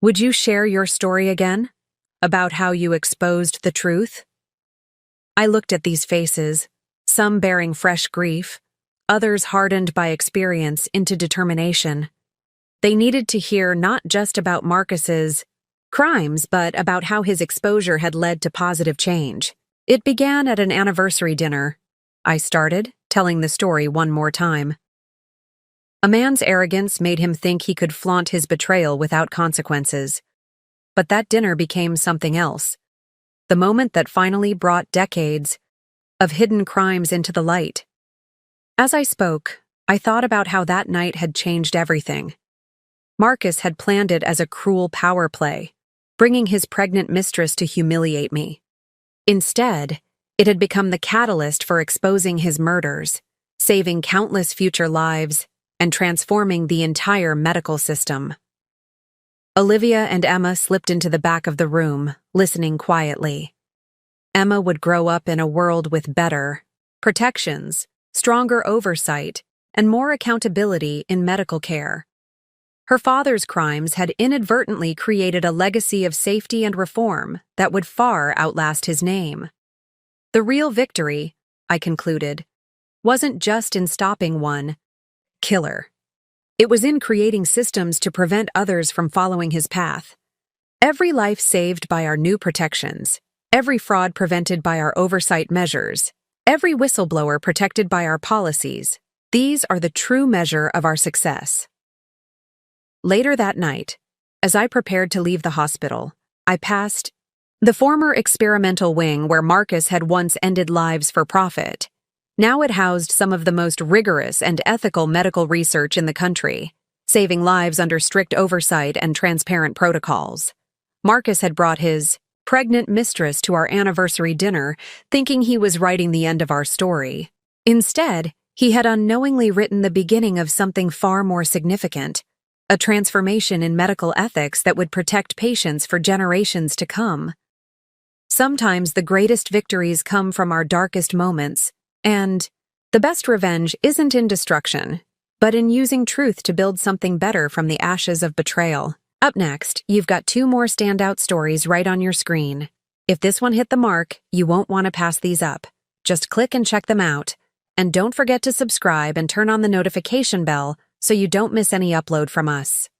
"Would you share your story again? About how you exposed the truth?" I looked at these faces, some bearing fresh grief, others hardened by experience into determination. They needed to hear not just about Marcus's crimes, but about how his exposure had led to positive change. "It began at an anniversary dinner," I started, telling the story one more time. "A man's arrogance made him think he could flaunt his betrayal without consequences. But that dinner became something else. The moment that finally brought decades of hidden crimes into the light." As I spoke, I thought about how that night had changed everything. Marcus had planned it as a cruel power play, bringing his pregnant mistress to humiliate me. Instead, it had become the catalyst for exposing his murders, saving countless future lives, and transforming the entire medical system. Olivia and Emma slipped into the back of the room, listening quietly. Emma would grow up in a world with better protections, stronger oversight, and more accountability in medical care. Her father's crimes had inadvertently created a legacy of safety and reform that would far outlast his name. The real victory, I concluded, wasn't just in stopping one killer. It was in creating systems to prevent others from following his path. Every life saved by our new protections, every fraud prevented by our oversight measures, every whistleblower protected by our policies, these are the true measure of our success. Later that night, as I prepared to leave the hospital, I passed the former experimental wing where Marcus had once ended lives for profit. Now it housed some of the most rigorous and ethical medical research in the country, saving lives under strict oversight and transparent protocols. Marcus had brought his pregnant mistress to our anniversary dinner, thinking he was writing the end of our story. Instead, he had unknowingly written the beginning of something far more significant, a transformation in medical ethics that would protect patients for generations to come. Sometimes the greatest victories come from our darkest moments, and the best revenge isn't in destruction, but in using truth to build something better from the ashes of betrayal. Up next, you've got 2 more standout stories right on your screen. If this one hit the mark, you won't want to pass these up. Just click and check them out. And don't forget to subscribe and turn on the notification bell so you don't miss any upload from us.